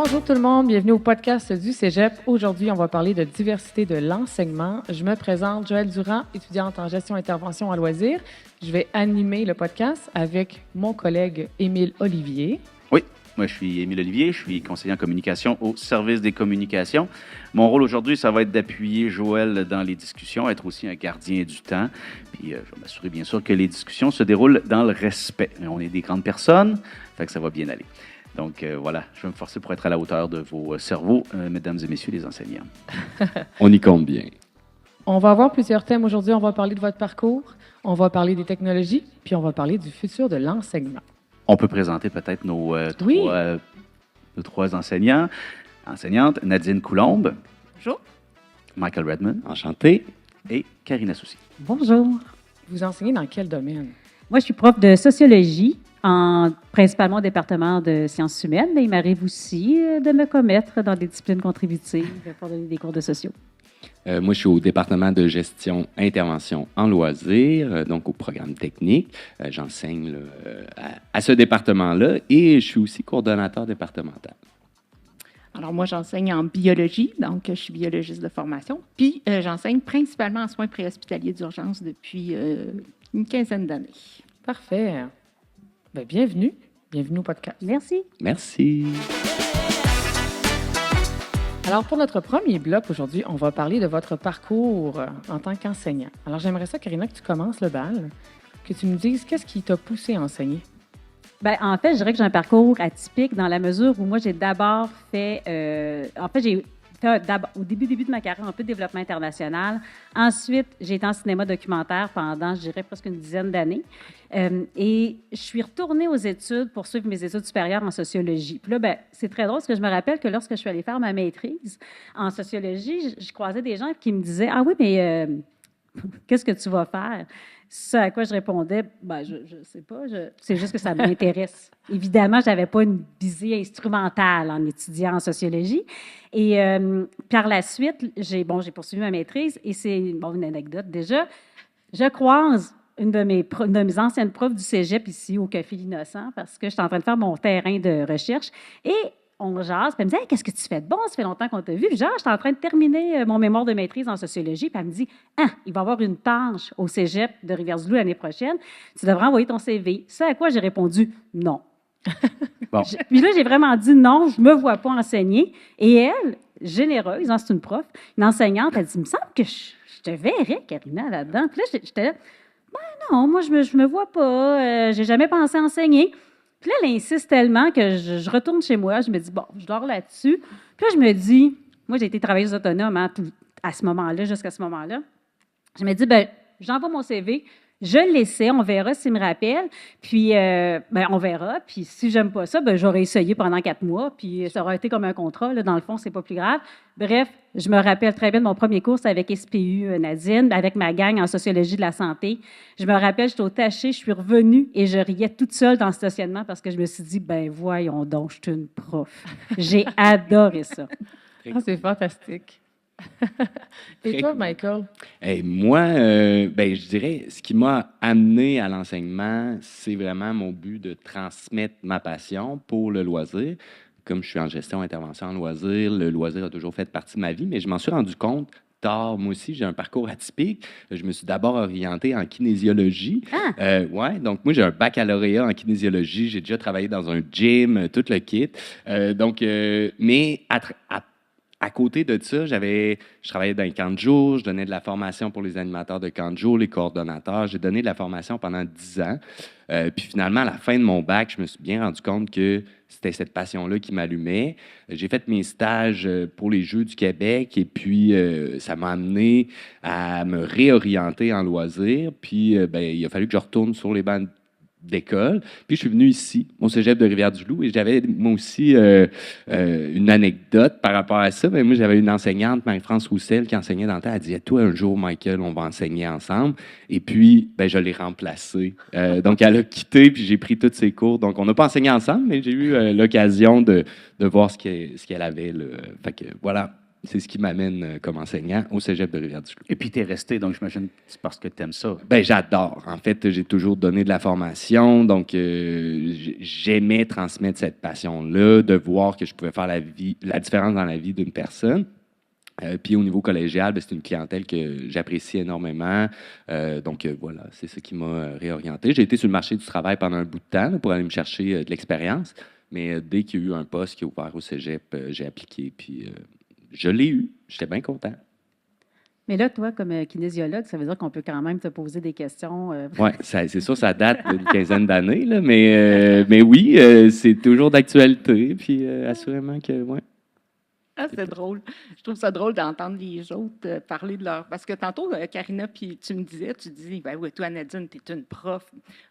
Bonjour tout le monde, bienvenue au podcast du Cégep. Aujourd'hui, on va parler de diversité de l'enseignement. Je me présente, Joëlle Durand, étudiante en gestion et intervention en loisirs. Je vais animer le podcast avec mon collègue Émile Olivier. Oui, moi je suis Émile Olivier, je suis conseiller en communication au service des communications. Mon rôle aujourd'hui, ça va être d'appuyer Joëlle dans les discussions, être aussi un gardien du temps. Puis je vais m'assurer bien sûr que les discussions se déroulent dans le respect. On est des grandes personnes, fait que ça va bien aller. Donc voilà, je vais me forcer pour être à la hauteur de vos cerveaux, mesdames et messieurs les enseignants. On y compte bien. On va avoir plusieurs thèmes aujourd'hui. On va parler de votre parcours, on va parler des technologies, puis on va parler du futur de l'enseignement. On peut présenter peut-être nos trois enseignants. Enseignante, Nadine Coulombe. Bonjour. Michael Redmond. Enchanté. Et Karina Soucy. Bonjour. Vous enseignez dans quel domaine? Moi, je suis prof de sociologie, principalement au département de sciences humaines, mais il m'arrive aussi de me commettre dans des disciplines contributives pour donner des cours de sociaux. Moi, je suis au département de gestion intervention en loisirs, donc au programme technique. J'enseigne à ce département-là et je suis aussi coordonnateur départemental. Alors, moi, j'enseigne en biologie, donc je suis biologiste de formation. Puis, j'enseigne principalement en soins préhospitaliers d'urgence depuis une quinzaine d'années. Parfait. Bien, bienvenue au podcast. Merci. Merci. Alors, pour notre premier bloc aujourd'hui, on va parler de votre parcours en tant qu'enseignant. Alors, j'aimerais ça, Karina, que tu commences le bal, que tu nous dises qu'est-ce qui t'a poussé à enseigner. Bien, en fait, je dirais que j'ai un parcours atypique dans la mesure où moi, j'ai d'abord fait... j'ai fait au début de ma carrière un peu de développement international. Ensuite, j'ai été en cinéma documentaire pendant, je dirais, presque une dizaine d'années. Et je suis retournée aux études pour suivre mes études supérieures en sociologie. Puis là, ben, c'est très drôle parce que je me rappelle que lorsque je suis allée faire ma maîtrise en sociologie, je croisais des gens qui me disaient « Ah oui, mais qu'est-ce que tu vas faire? » Ce à quoi je répondais, ben, je ne sais pas, c'est juste que ça m'intéresse. Évidemment, je n'avais pas une visée instrumentale en étudiant en sociologie. Et par la suite, j'ai poursuivi ma maîtrise et c'est une anecdote déjà. Je croise une de mes anciennes profs du cégep ici au Café L'Innocent parce que j'étais en train de faire mon terrain de recherche et on jase, puis elle me dit hey, « Qu'est-ce que tu fais de bon? Ça fait longtemps qu'on t'a vu. » Genre, j'étais en train de terminer mon mémoire de maîtrise en sociologie, puis elle me dit « Ah, il va y avoir une tâche au cégep de Rivière-du-Loup l'année prochaine. Tu devrais envoyer ton CV. » C'est à quoi j'ai répondu « Non. » Bon. Puis là, j'ai vraiment dit « Non, je ne me vois pas enseigner. » Et elle, généreuse, c'est une prof, une enseignante, elle dit « Il me semble que je te verrais, Karina, là-dedans. » Puis là, j'étais là « Ben non, moi, je me vois pas. J'ai jamais pensé enseigner. » Puis là, elle insiste tellement que je retourne chez moi. Je me dis, bon, je dors là-dessus. Puis là, je me dis, moi, j'ai été travailleuse autonome à ce moment-là, jusqu'à ce moment-là. Je me dis, ben, j'envoie mon CV. Je l'essaie, on verra s'il me rappelle. Puis, on verra. Puis, si j'aime pas ça, ben, j'aurais essayé pendant 4 mois. Puis, ça aurait été comme un contrat. Là, dans le fond, c'est pas plus grave. Bref, je me rappelle très bien de mon premier cours, c'était avec SPU Nadine, avec ma gang en sociologie de la santé. Je me rappelle, j'étais au Taché, je suis revenue et je riais toute seule dans le stationnement parce que je me suis dit, ben voyons donc, je suis une prof. J'ai adoré ça. Ah, c'est fantastique. Et toi, Michael? Moi, je dirais, ce qui m'a amené à l'enseignement, c'est vraiment mon but de transmettre ma passion pour le loisir. Comme je suis en gestion intervention en loisirs, le loisir a toujours fait partie de ma vie, mais je m'en suis rendu compte tard. Moi aussi, j'ai un parcours atypique. Je me suis d'abord orienté en kinésiologie. Donc moi, j'ai un baccalauréat en kinésiologie. J'ai déjà travaillé dans un gym, tout le kit. Mais à côté de ça, je travaillais dans les camps de jour, je donnais de la formation pour les animateurs de camps de jour, les coordonnateurs. J'ai donné de la formation pendant 10 ans. Puis finalement, à la fin de mon bac, je me suis bien rendu compte que c'était cette passion-là qui m'allumait. J'ai fait mes stages pour les Jeux du Québec et puis ça m'a amené à me réorienter en loisirs. Puis il a fallu que je retourne sur les bancs d'école. Puis je suis venu ici, au cégep de Rivière-du-Loup, et j'avais moi aussi une anecdote par rapport à ça. Moi, j'avais une enseignante, Marie-France Roussel, qui enseignait dans le temps. Elle disait, toi, un jour, Michael, on va enseigner ensemble. Et puis, je l'ai remplacée. Donc, elle a quitté, puis j'ai pris tous ses cours. Donc, on n'a pas enseigné ensemble, mais j'ai eu l'occasion de voir ce qu'elle avait. Là. Fait que, voilà. c'est ce qui m'amène comme enseignant au Cégep de Rivière-du-Loup. Et puis, tu es resté, donc j'imagine c'est parce que tu aimes ça. Ben, j'adore. En fait, j'ai toujours donné de la formation, donc j'aimais transmettre cette passion-là, de voir que je pouvais faire la différence dans la vie d'une personne. Puis au niveau collégial, ben, c'est une clientèle que j'apprécie énormément. Donc voilà, c'est ça qui m'a réorienté. J'ai été sur le marché du travail pendant un bout de temps là, pour aller me chercher de l'expérience, mais dès qu'il y a eu un poste qui est ouvert au Cégep, j'ai appliqué, puis je l'ai eu. J'étais bien content. Mais là, toi, comme kinésiologue, ça veut dire qu'on peut quand même te poser des questions. Oui, c'est sûr, ça date d'une quinzaine d'années, là, mais oui, c'est toujours d'actualité, puis assurément que, ouais. Ah, c'est drôle. Je trouve ça drôle d'entendre les autres parler de leur... Parce que tantôt, Karina, puis tu me disais, tu dis, ben oui, toi, Nadine, tu es une prof.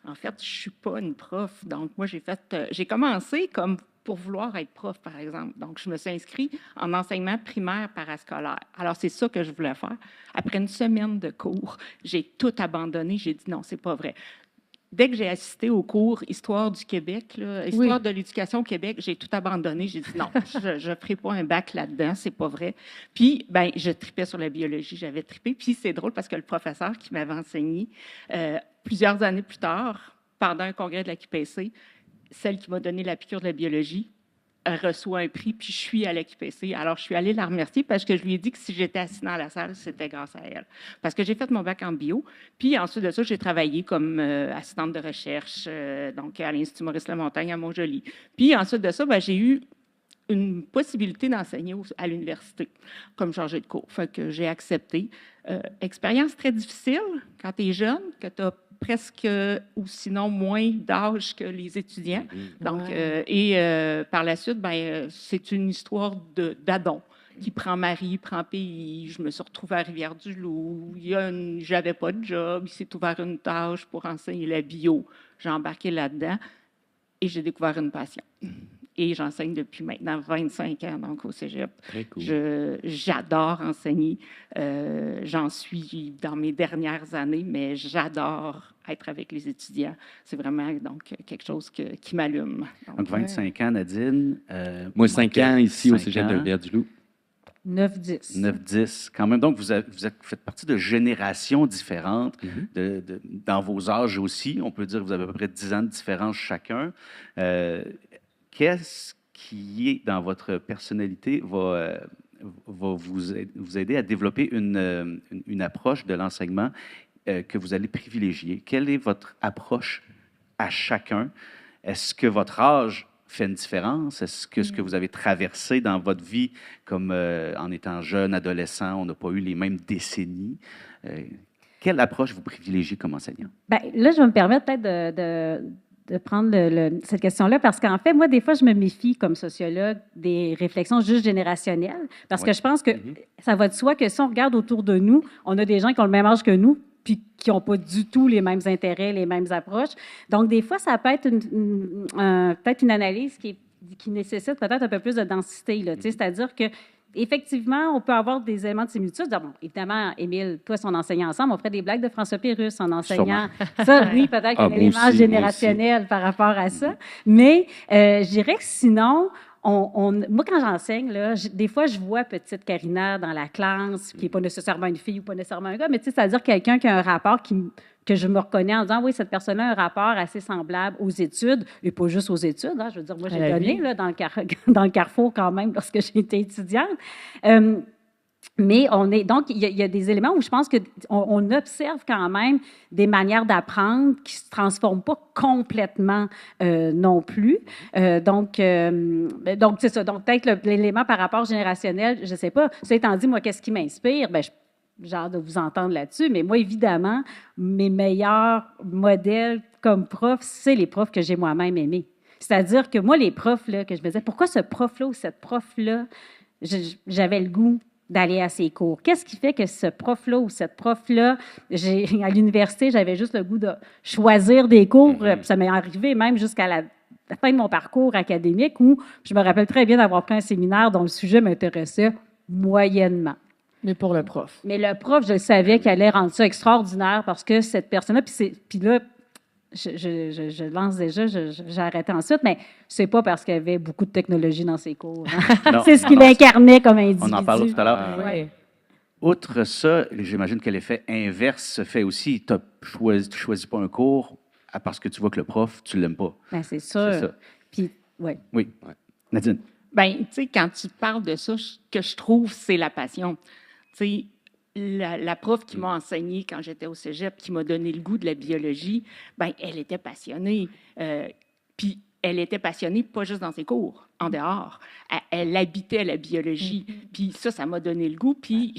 En fait, je suis pas une prof. Donc, moi, j'ai commencé comme pour vouloir être prof, par exemple. Donc, je me suis inscrite en enseignement primaire parascolaire. Alors, c'est ça que je voulais faire. Après une semaine de cours, j'ai tout abandonné. J'ai dit, non, c'est pas vrai. Dès que j'ai assisté au cours Histoire du Québec, là, Histoire de l'éducation au Québec, j'ai tout abandonné. J'ai dit non, je ne ferai pas un bac là-dedans, c'est pas vrai. Puis, ben, je tripais sur la biologie, j'avais trippé. Puis, c'est drôle parce que le professeur qui m'avait enseigné plusieurs années plus tard, pendant un congrès de la QPC, celle qui m'a donné la piqûre de la biologie, elle reçoit un prix, puis je suis à l'AQPC. Alors, je suis allée la remercier parce que je lui ai dit que si j'étais assise dans la salle, c'était grâce à elle. Parce que j'ai fait mon bac en bio, puis ensuite de ça, j'ai travaillé comme assistante de recherche, donc à l'Institut Maurice-Lamontagne à Montjoly. Puis ensuite de ça, ben, j'ai eu une possibilité d'enseigner à l'université comme chargée de cours. Fait que j'ai accepté. Expérience très difficile quand tu es jeune, que tu as presque ou sinon moins d'âge que les étudiants. Donc, par la suite, ben, c'est une histoire d'adon qui prend mari, prend pays. Je me suis retrouvée à Rivière-du-Loup. J'avais pas de job. Il s'est ouvert une tâche pour enseigner la bio. J'ai embarqué là-dedans et j'ai découvert une passion. Et j'enseigne depuis maintenant 25 ans donc, au Cégep. Très cool. J'adore enseigner. J'en suis dans mes dernières années, mais j'adore être avec les étudiants. C'est vraiment donc quelque chose qui m'allume. Donc, 25 ans, Nadine. Moi, 5 ans ici au 5 Cégep de ans. Rivière-du-Loup. 9-10. 9-10, quand même. Donc, vous faites partie de générations différentes, dans vos âges aussi. On peut dire que vous avez à peu près 10 ans de différence chacun. Qu'est-ce qui est dans votre personnalité va vous aider à développer une approche de l'enseignement que vous allez privilégier? Quelle est votre approche à chacun? Est-ce que votre âge fait une différence? Est-ce que ce que vous avez traversé dans votre vie, comme en étant jeune, adolescent, on n'a pas eu les mêmes décennies? Quelle approche vous privilégiez comme enseignant? Bien, là, je vais me permettre peut-être de prendre cette question-là parce qu'en fait, moi, des fois, je me méfie comme sociologue des réflexions juste générationnelles parce que je pense que ça va de soi que si on regarde autour de nous, on a des gens qui ont le même âge que nous puis qui n'ont pas du tout les mêmes intérêts, les mêmes approches. Donc, des fois, ça peut être peut-être une analyse qui nécessite peut-être un peu plus de densité. Là, c'est-à-dire que effectivement, on peut avoir des éléments de similitude. Bon, évidemment, Émile, toi, si on enseignait ensemble, on ferait des blagues de François Pérusse en enseignant. Ça, oui, peut-être qu'il y a un élément générationnel par rapport à ça. Mais je dirais que sinon, moi, quand j'enseigne, là, des fois, je vois petite Karina dans la classe, qui n'est pas nécessairement une fille ou pas nécessairement un gars, mais c'est-à-dire quelqu'un qui a un rapport que je me reconnais en disant, oui, cette personne-là a un rapport assez semblable aux études, et pas juste aux études. Hein, je veux dire, moi, j'ai donné là, dans le carrefour quand même lorsque j'étais étudiante. Mais donc, il y a des éléments où je pense qu'on observe quand même des manières d'apprendre qui ne se transforment pas complètement non plus. Donc, c'est ça. Donc, peut-être l'élément par rapport générationnel, je ne sais pas. Cela étant dit, moi, qu'est-ce qui m'inspire? Bien, j'ai hâte de vous entendre là-dessus, mais moi, évidemment, mes meilleurs modèles comme prof, c'est les profs que j'ai moi-même aimés. C'est-à-dire que moi, les profs, là, que je me disais, pourquoi ce prof-là ou cette prof-là, j'avais le goût d'aller à ses cours. Qu'est-ce qui fait que ce prof-là ou cette prof-là, à l'université, j'avais juste le goût de choisir des cours. Ça m'est arrivé même jusqu'à la fin de mon parcours académique où je me rappelle très bien d'avoir pris un séminaire dont le sujet m'intéressait moyennement. Mais pour le prof. Mais le prof, je savais qu'il allait rendre ça extraordinaire parce que cette personne-là, puis là, je lance déjà, j'ai arrêté ensuite, mais c'est pas parce qu'il y avait beaucoup de technologie dans ses cours. Hein. Non, C'est ce qu'il incarnait comme individu. on en parle tout à l'heure. Ouais. Outre ça, j'imagine que l'effet inverse se fait aussi. Tu ne choisis pas un cours parce que tu vois que le prof, tu ne l'aimes pas. Ben, c'est C'est sûr. ça. Puis, ouais. Oui. Nadine. Bien, tu sais, quand tu parles de ça, ce que je trouve, c'est la passion. Tu sais, la prof qui m'a enseigné quand j'étais au cégep, qui m'a donné le goût de la biologie, bien, elle était passionnée. Puis, elle était passionnée pas juste dans ses cours, en dehors. Elle habitait la biologie. Puis ça m'a donné le goût. Puis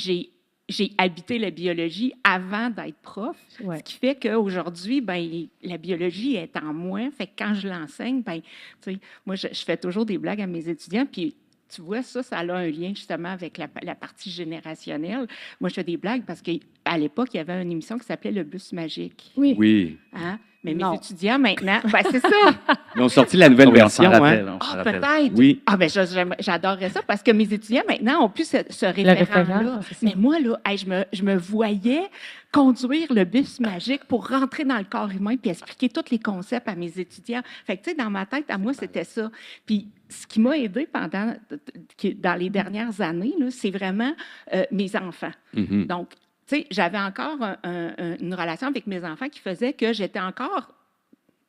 j'ai habité la biologie avant d'être prof, Ouais. ce qui fait qu'aujourd'hui, ben, la biologie est en moi. Fait que quand je l'enseigne, ben, tu sais, moi, je fais toujours des blagues à mes étudiants, puis tu vois, ça a un lien justement avec la partie générationnelle. Moi, je fais des blagues parce qu'à l'époque, il y avait une émission qui s'appelait Le Bus Magique. Oui. Oui. Hein? Mais Non. mes étudiants, maintenant, ben, c'est ça. Ils ont sorti la nouvelle Oui, on s'en version. rappelle. Hein? On s'en Ah, rappelle. peut-être. Oui. Ah, ben, j'adorerais ça parce que mes étudiants, maintenant, ont plus ce Le référent-là. référent, c'est ça. Mais moi, là, hey, je me voyais conduire le bus magique pour rentrer dans le corps humain puis expliquer tous les concepts à mes étudiants. Fait que, tu sais, dans ma tête, à moi, c'était ça. Puis, ce qui m'a aidé dans les dernières années, là, c'est vraiment mes enfants. Mhm. Donc, tu sais, j'avais encore une relation avec mes enfants qui faisait que j'étais encore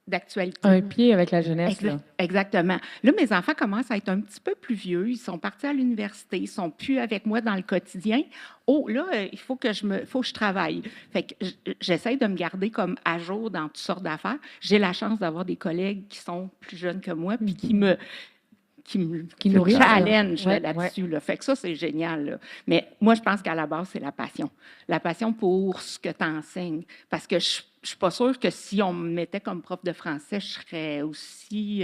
d'actualité. Un pied avec la jeunesse. Là. Exactement. Là, mes enfants commencent à être un petit peu plus vieux. Ils sont partis à l'université. Ils ne sont plus avec moi dans le quotidien. Oh, là, il faut que je travaille. Fait que j'essaie de me garder comme à jour dans toutes sortes d'affaires. J'ai la chance d'avoir des collègues qui sont plus jeunes que moi puis qui me nourrissent, challenge là. là-dessus. Là. Fait que ça, c'est génial. Là. Mais moi, je pense qu'à la base, c'est la passion. La passion pour ce que tu enseignes. Parce que je ne suis pas sûre que si on me mettait comme prof de français, je serais aussi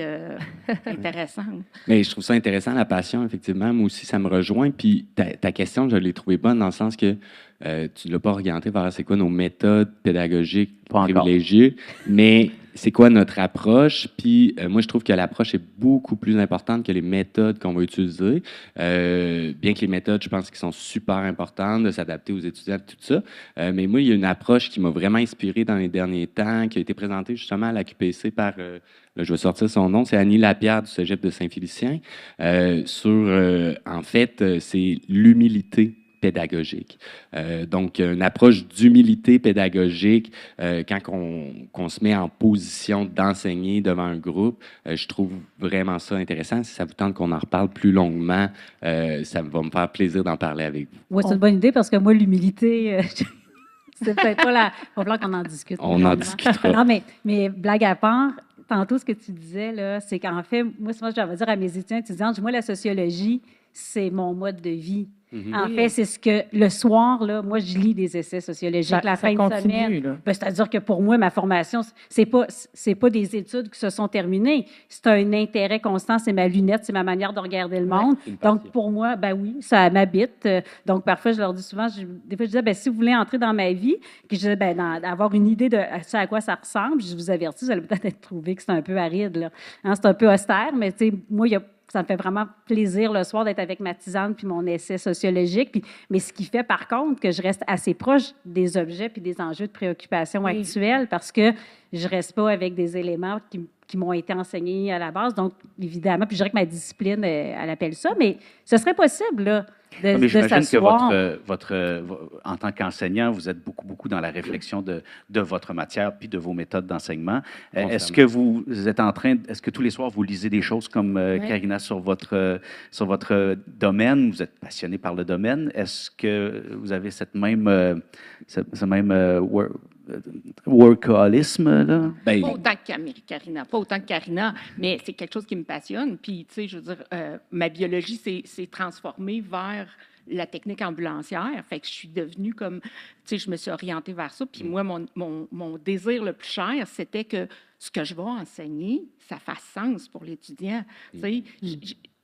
intéressante. Mais je trouve ça intéressant, la passion, effectivement. Moi aussi, ça me rejoint. Puis ta question, je l'ai trouvée bonne dans le sens que tu ne l'as pas orientée vers c'est quoi nos méthodes pédagogiques Pas encore. privilégiées, mais c'est quoi notre approche. Puis moi, je trouve que l'approche est beaucoup plus importante que les méthodes qu'on va utiliser. Bien que les méthodes, je pense qu'ils sont super importantes, de s'adapter aux étudiants, tout ça. Mais moi, il y a une approche qui m'a vraiment inspiré dans les derniers temps, qui a été présentée justement à la QPC par... là, je vais sortir son nom, c'est Annie Lapierre du Cégep de Saint-Félicien. En fait, c'est l'humilité pédagogique. Donc, une approche d'humilité pédagogique quand on se met en position d'enseigner devant un groupe, je trouve vraiment ça intéressant. Si ça vous tente qu'on en reparle plus longuement, ça va me faire plaisir d'en parler avec vous. Oui, c'est une bonne idée parce que moi, l'humilité, c'est peut-être pas la. Il va falloir qu'on en discute. On en discutera. Non, mais blague à part, tantôt, ce que tu disais, là, c'est qu'en fait, moi, souvent, je vais dire à mes étudiantes, moi, la sociologie, c'est mon mode de vie. En fait, c'est ce que le soir, là, moi, je lis des essais sociologiques la fin de semaine. Là. Ben, c'est-à-dire que pour moi, ma formation, c'est pas des études qui se sont terminées. C'est un intérêt constant, c'est ma lunette, c'est ma manière de regarder le monde. Donc, pour moi, ben oui, ça m'habite. Donc, parfois, je leur dis souvent, des fois, je disais, ben, si vous voulez entrer dans ma vie, puis je disais, ben, avoir une idée de ce à quoi ça ressemble, je vous avertis, vous allez peut-être trouver que c'est un peu aride, là. Hein, c'est un peu austère, mais tu sais, moi, ça me fait vraiment plaisir le soir d'être avec ma tisane puis mon essai sociologique. Mais ce qui fait, par contre, que je reste assez proche des objets puis des enjeux de préoccupation actuels parce que je ne reste pas avec des éléments qui m'ont été enseignés à la base. Donc, évidemment, puis je dirais que ma discipline, elle appelle ça, mais ce serait possible, là, de s'asseoir. Que en tant qu'enseignant, vous êtes beaucoup dans la réflexion de votre matière puis de vos méthodes d'enseignement. Est-ce que vous êtes est-ce que tous les soirs, vous lisez des choses comme Karina sur votre domaine? Vous êtes passionné par le domaine. Est-ce que vous avez ce même workaholisme, là? Ben, Pas autant que Karina, pas autant que Karina, mais c'est quelque chose qui me passionne. Puis, tu sais, je veux dire, ma biologie s'est transformée vers la technique ambulancière. Fait que je suis devenue comme, tu sais, je me suis orientée vers ça. Puis moi, mon désir le plus cher, c'était que ce que je vais enseigner, ça fasse sens pour l'étudiant. Tu sais,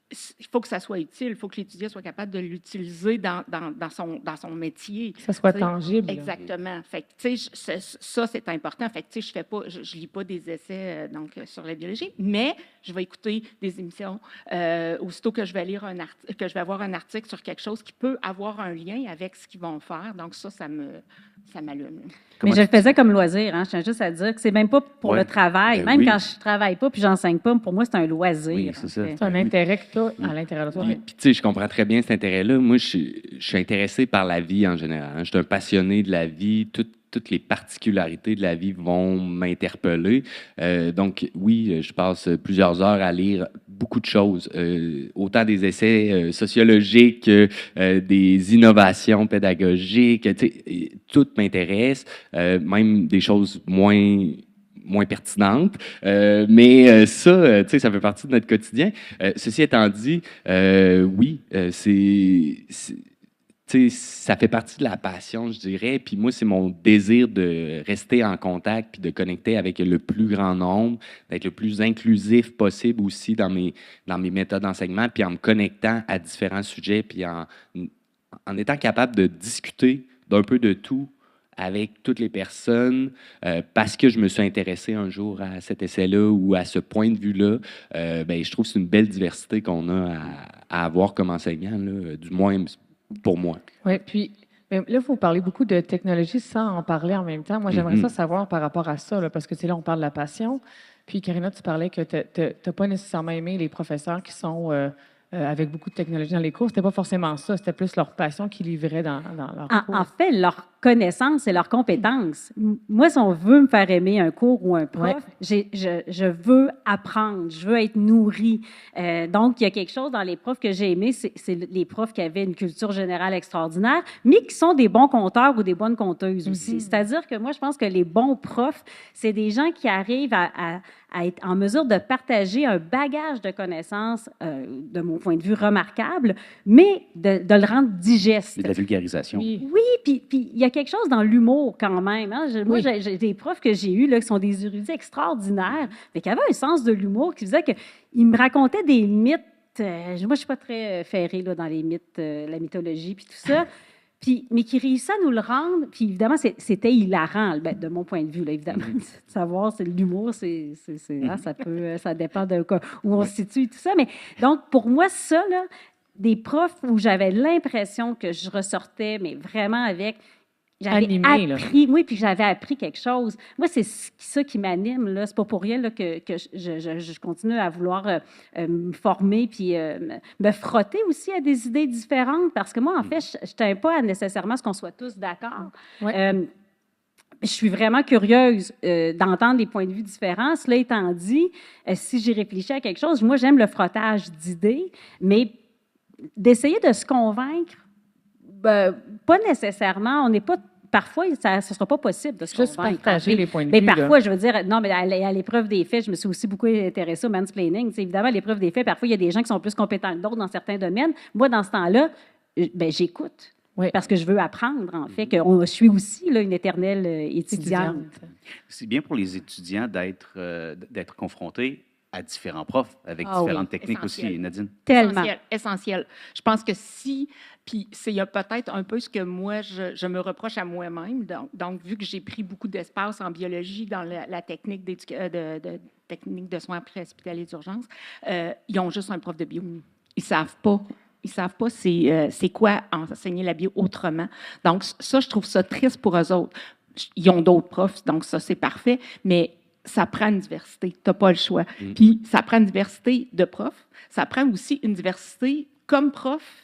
il faut que ça soit utile, il faut que l'étudiant soit capable de l'utiliser dans son métier. Que ça soit Tu sais, tangible. Exactement. Fait que, tu sais, ça, c'est important. Fait que, tu sais, je lis pas des essais sur la biologie, mais je vais écouter des émissions aussitôt que je vais lire que je vais avoir un article sur quelque chose qui peut avoir un lien avec ce qu'ils vont faire. Donc, ça m'allume. Mais je le faisais comme loisir, hein. Je tiens juste à dire que c'est même pas pour Ouais. le travail. Ben Même oui. quand je travaille pas puis j'enseigne pas, pour moi, c'est un loisir. Oui, c'est ça. en fait. C'est un intérêt que tu as à l'intérieur de toi. Puis, tu sais, je comprends très bien cet intérêt-là. Moi, je suis intéressé par la vie en général, hein. Je suis un passionné de la vie. Toutes les particularités de la vie vont m'interpeller. Donc, oui, je passe plusieurs heures à lire beaucoup de choses, autant des essais sociologiques que des innovations pédagogiques. Tu sais, tout m'intéresse, même des choses moins pertinentes. Mais ça, tu sais, ça fait partie de notre quotidien. Ceci étant dit, oui, tu sais, ça fait partie de la passion, je dirais. Puis moi, c'est mon désir de rester en contact puis de connecter avec le plus grand nombre, d'être le plus inclusif possible aussi dans mes méthodes d'enseignement, puis en me connectant à différents sujets, puis en étant capable de discuter d'un peu de tout avec toutes les personnes, parce que je me suis intéressé un jour à cet essai-là ou à ce point de vue-là, ben, je trouve que c'est une belle diversité qu'on a à avoir comme enseignant, là, du moins pour moi. Oui, puis mais là, vous parlez beaucoup de technologie sans en parler en même temps. Moi, j'aimerais ça savoir par rapport à ça, là, parce que c'est là, on parle de la passion. Puis, Karina, tu parlais que tu n'as pas nécessairement aimé les professeurs qui sont avec beaucoup de technologie dans les cours. C'était pas forcément ça, c'était plus leur passion qu'ils livraient dans leur cours. En fait, leur connaissance et leurs compétences. Moi, si on veut me faire aimer un cours ou un prof, je veux apprendre, je veux être nourrie. Donc, il y a quelque chose dans les profs que j'ai aimés, c'est les profs qui avaient une culture générale extraordinaire, mais qui sont des bons conteurs ou des bonnes conteuses aussi. C'est-à-dire que moi, je pense que les bons profs, c'est des gens qui arrivent à être en mesure de partager un bagage de connaissances, de mon point de vue, remarquable, mais de le rendre digeste. C'est de la vulgarisation. Oui. Oui, puis il y a quelque chose dans l'humour quand même. Hein? Moi, j'ai des profs que j'ai eus là, qui sont des érudits extraordinaires, mais qui avaient un sens de l'humour qui faisait qu'ils me racontaient des mythes. Moi, je ne suis pas très ferrée là, dans les mythes, la mythologie, puis tout ça. Mais qui réussissaient à nous le rendre. Puis évidemment, c'était hilarant, ben, de mon point de vue, là, évidemment. De savoir, c'est l'humour, ça dépend de où on se situe, tout ça. Mais donc, pour moi, ça, là, des profs où j'avais l'impression que je ressortais, mais vraiment avec... J'avais Animé, appris, oui, puis j'avais appris quelque chose. Moi, c'est ça qui m'anime, là. C'est pas pour rien là, que je continue à vouloir me former puis me frotter aussi à des idées différentes, parce que moi, en fait, je ne tiens pas à nécessairement ce qu'on soit tous d'accord. Ouais. Je suis vraiment curieuse d'entendre des points de vue différents. Cela étant dit, si j'ai réfléchi à quelque chose, moi, j'aime le frottage d'idées, mais d'essayer de se convaincre, pas nécessairement. On n'est pas. Parfois, ça ne sera pas possible de se Juste convaincre. partager les points de Mais vue. parfois, je veux dire, non, mais à l'épreuve des faits, je me suis aussi beaucoup intéressée au mansplaining. C'est évidemment, à l'épreuve des faits, parfois, il y a des gens qui sont plus compétents que d'autres dans certains domaines. Moi, dans ce temps-là, j'écoute. Oui. Parce que je veux apprendre, en fait, que je suis aussi là, une éternelle étudiante. C'est bien pour les étudiants d'être confrontés à différents profs avec différentes techniques essentiel. aussi, Nadine. Tellement. Essentiel. Je pense que puis c'est peut-être un peu ce que moi, je me reproche à moi-même. Donc, vu que j'ai pris beaucoup d'espace en biologie dans la technique technique de soins préhospitaliers d'urgence, ils ont juste un prof de bio. Ils savent pas c'est quoi enseigner la bio autrement. Donc, ça, je trouve ça triste pour eux autres. Ils ont d'autres profs, donc ça, c'est parfait, mais ça prend une diversité. Tu n'as pas le choix. Puis, ça prend une diversité de profs. Ça prend aussi une diversité comme prof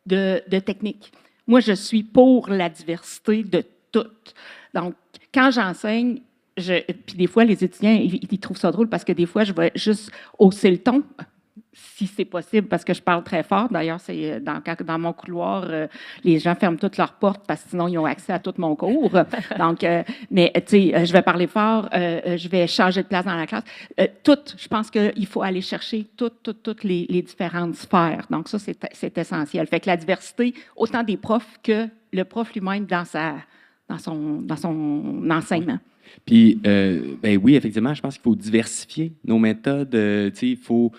de technique. Moi, je suis pour la diversité de toutes. Donc, quand j'enseigne, puis des fois, les étudiants, ils trouvent ça drôle parce que des fois, je vais juste hausser le ton, si c'est possible, parce que je parle très fort. D'ailleurs, c'est dans mon couloir, les gens ferment toutes leurs portes parce que sinon, ils ont accès à tout mon cours. Donc, mais tu sais, je vais parler fort, je vais changer de place dans la classe. Je pense qu'il faut aller chercher toutes les différentes sphères. Donc, ça, c'est essentiel. Fait que la diversité, autant des profs que le prof lui-même dans son enseignement. Puis, oui, effectivement, je pense qu'il faut diversifier nos méthodes. Il faut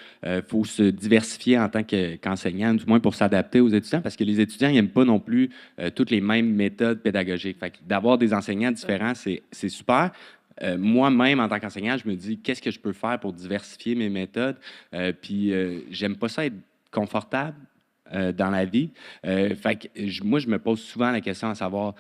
se diversifier en tant qu'enseignant, du moins pour s'adapter aux étudiants, parce que les étudiants n'aiment pas non plus toutes les mêmes méthodes pédagogiques. Fait que d'avoir des enseignants différents, c'est super. Moi-même, en tant qu'enseignant, je me dis, qu'est-ce que je peux faire pour diversifier mes méthodes? Puis, j'aime pas ça être confortable dans la vie. Fait que moi, je me pose souvent la question à savoir...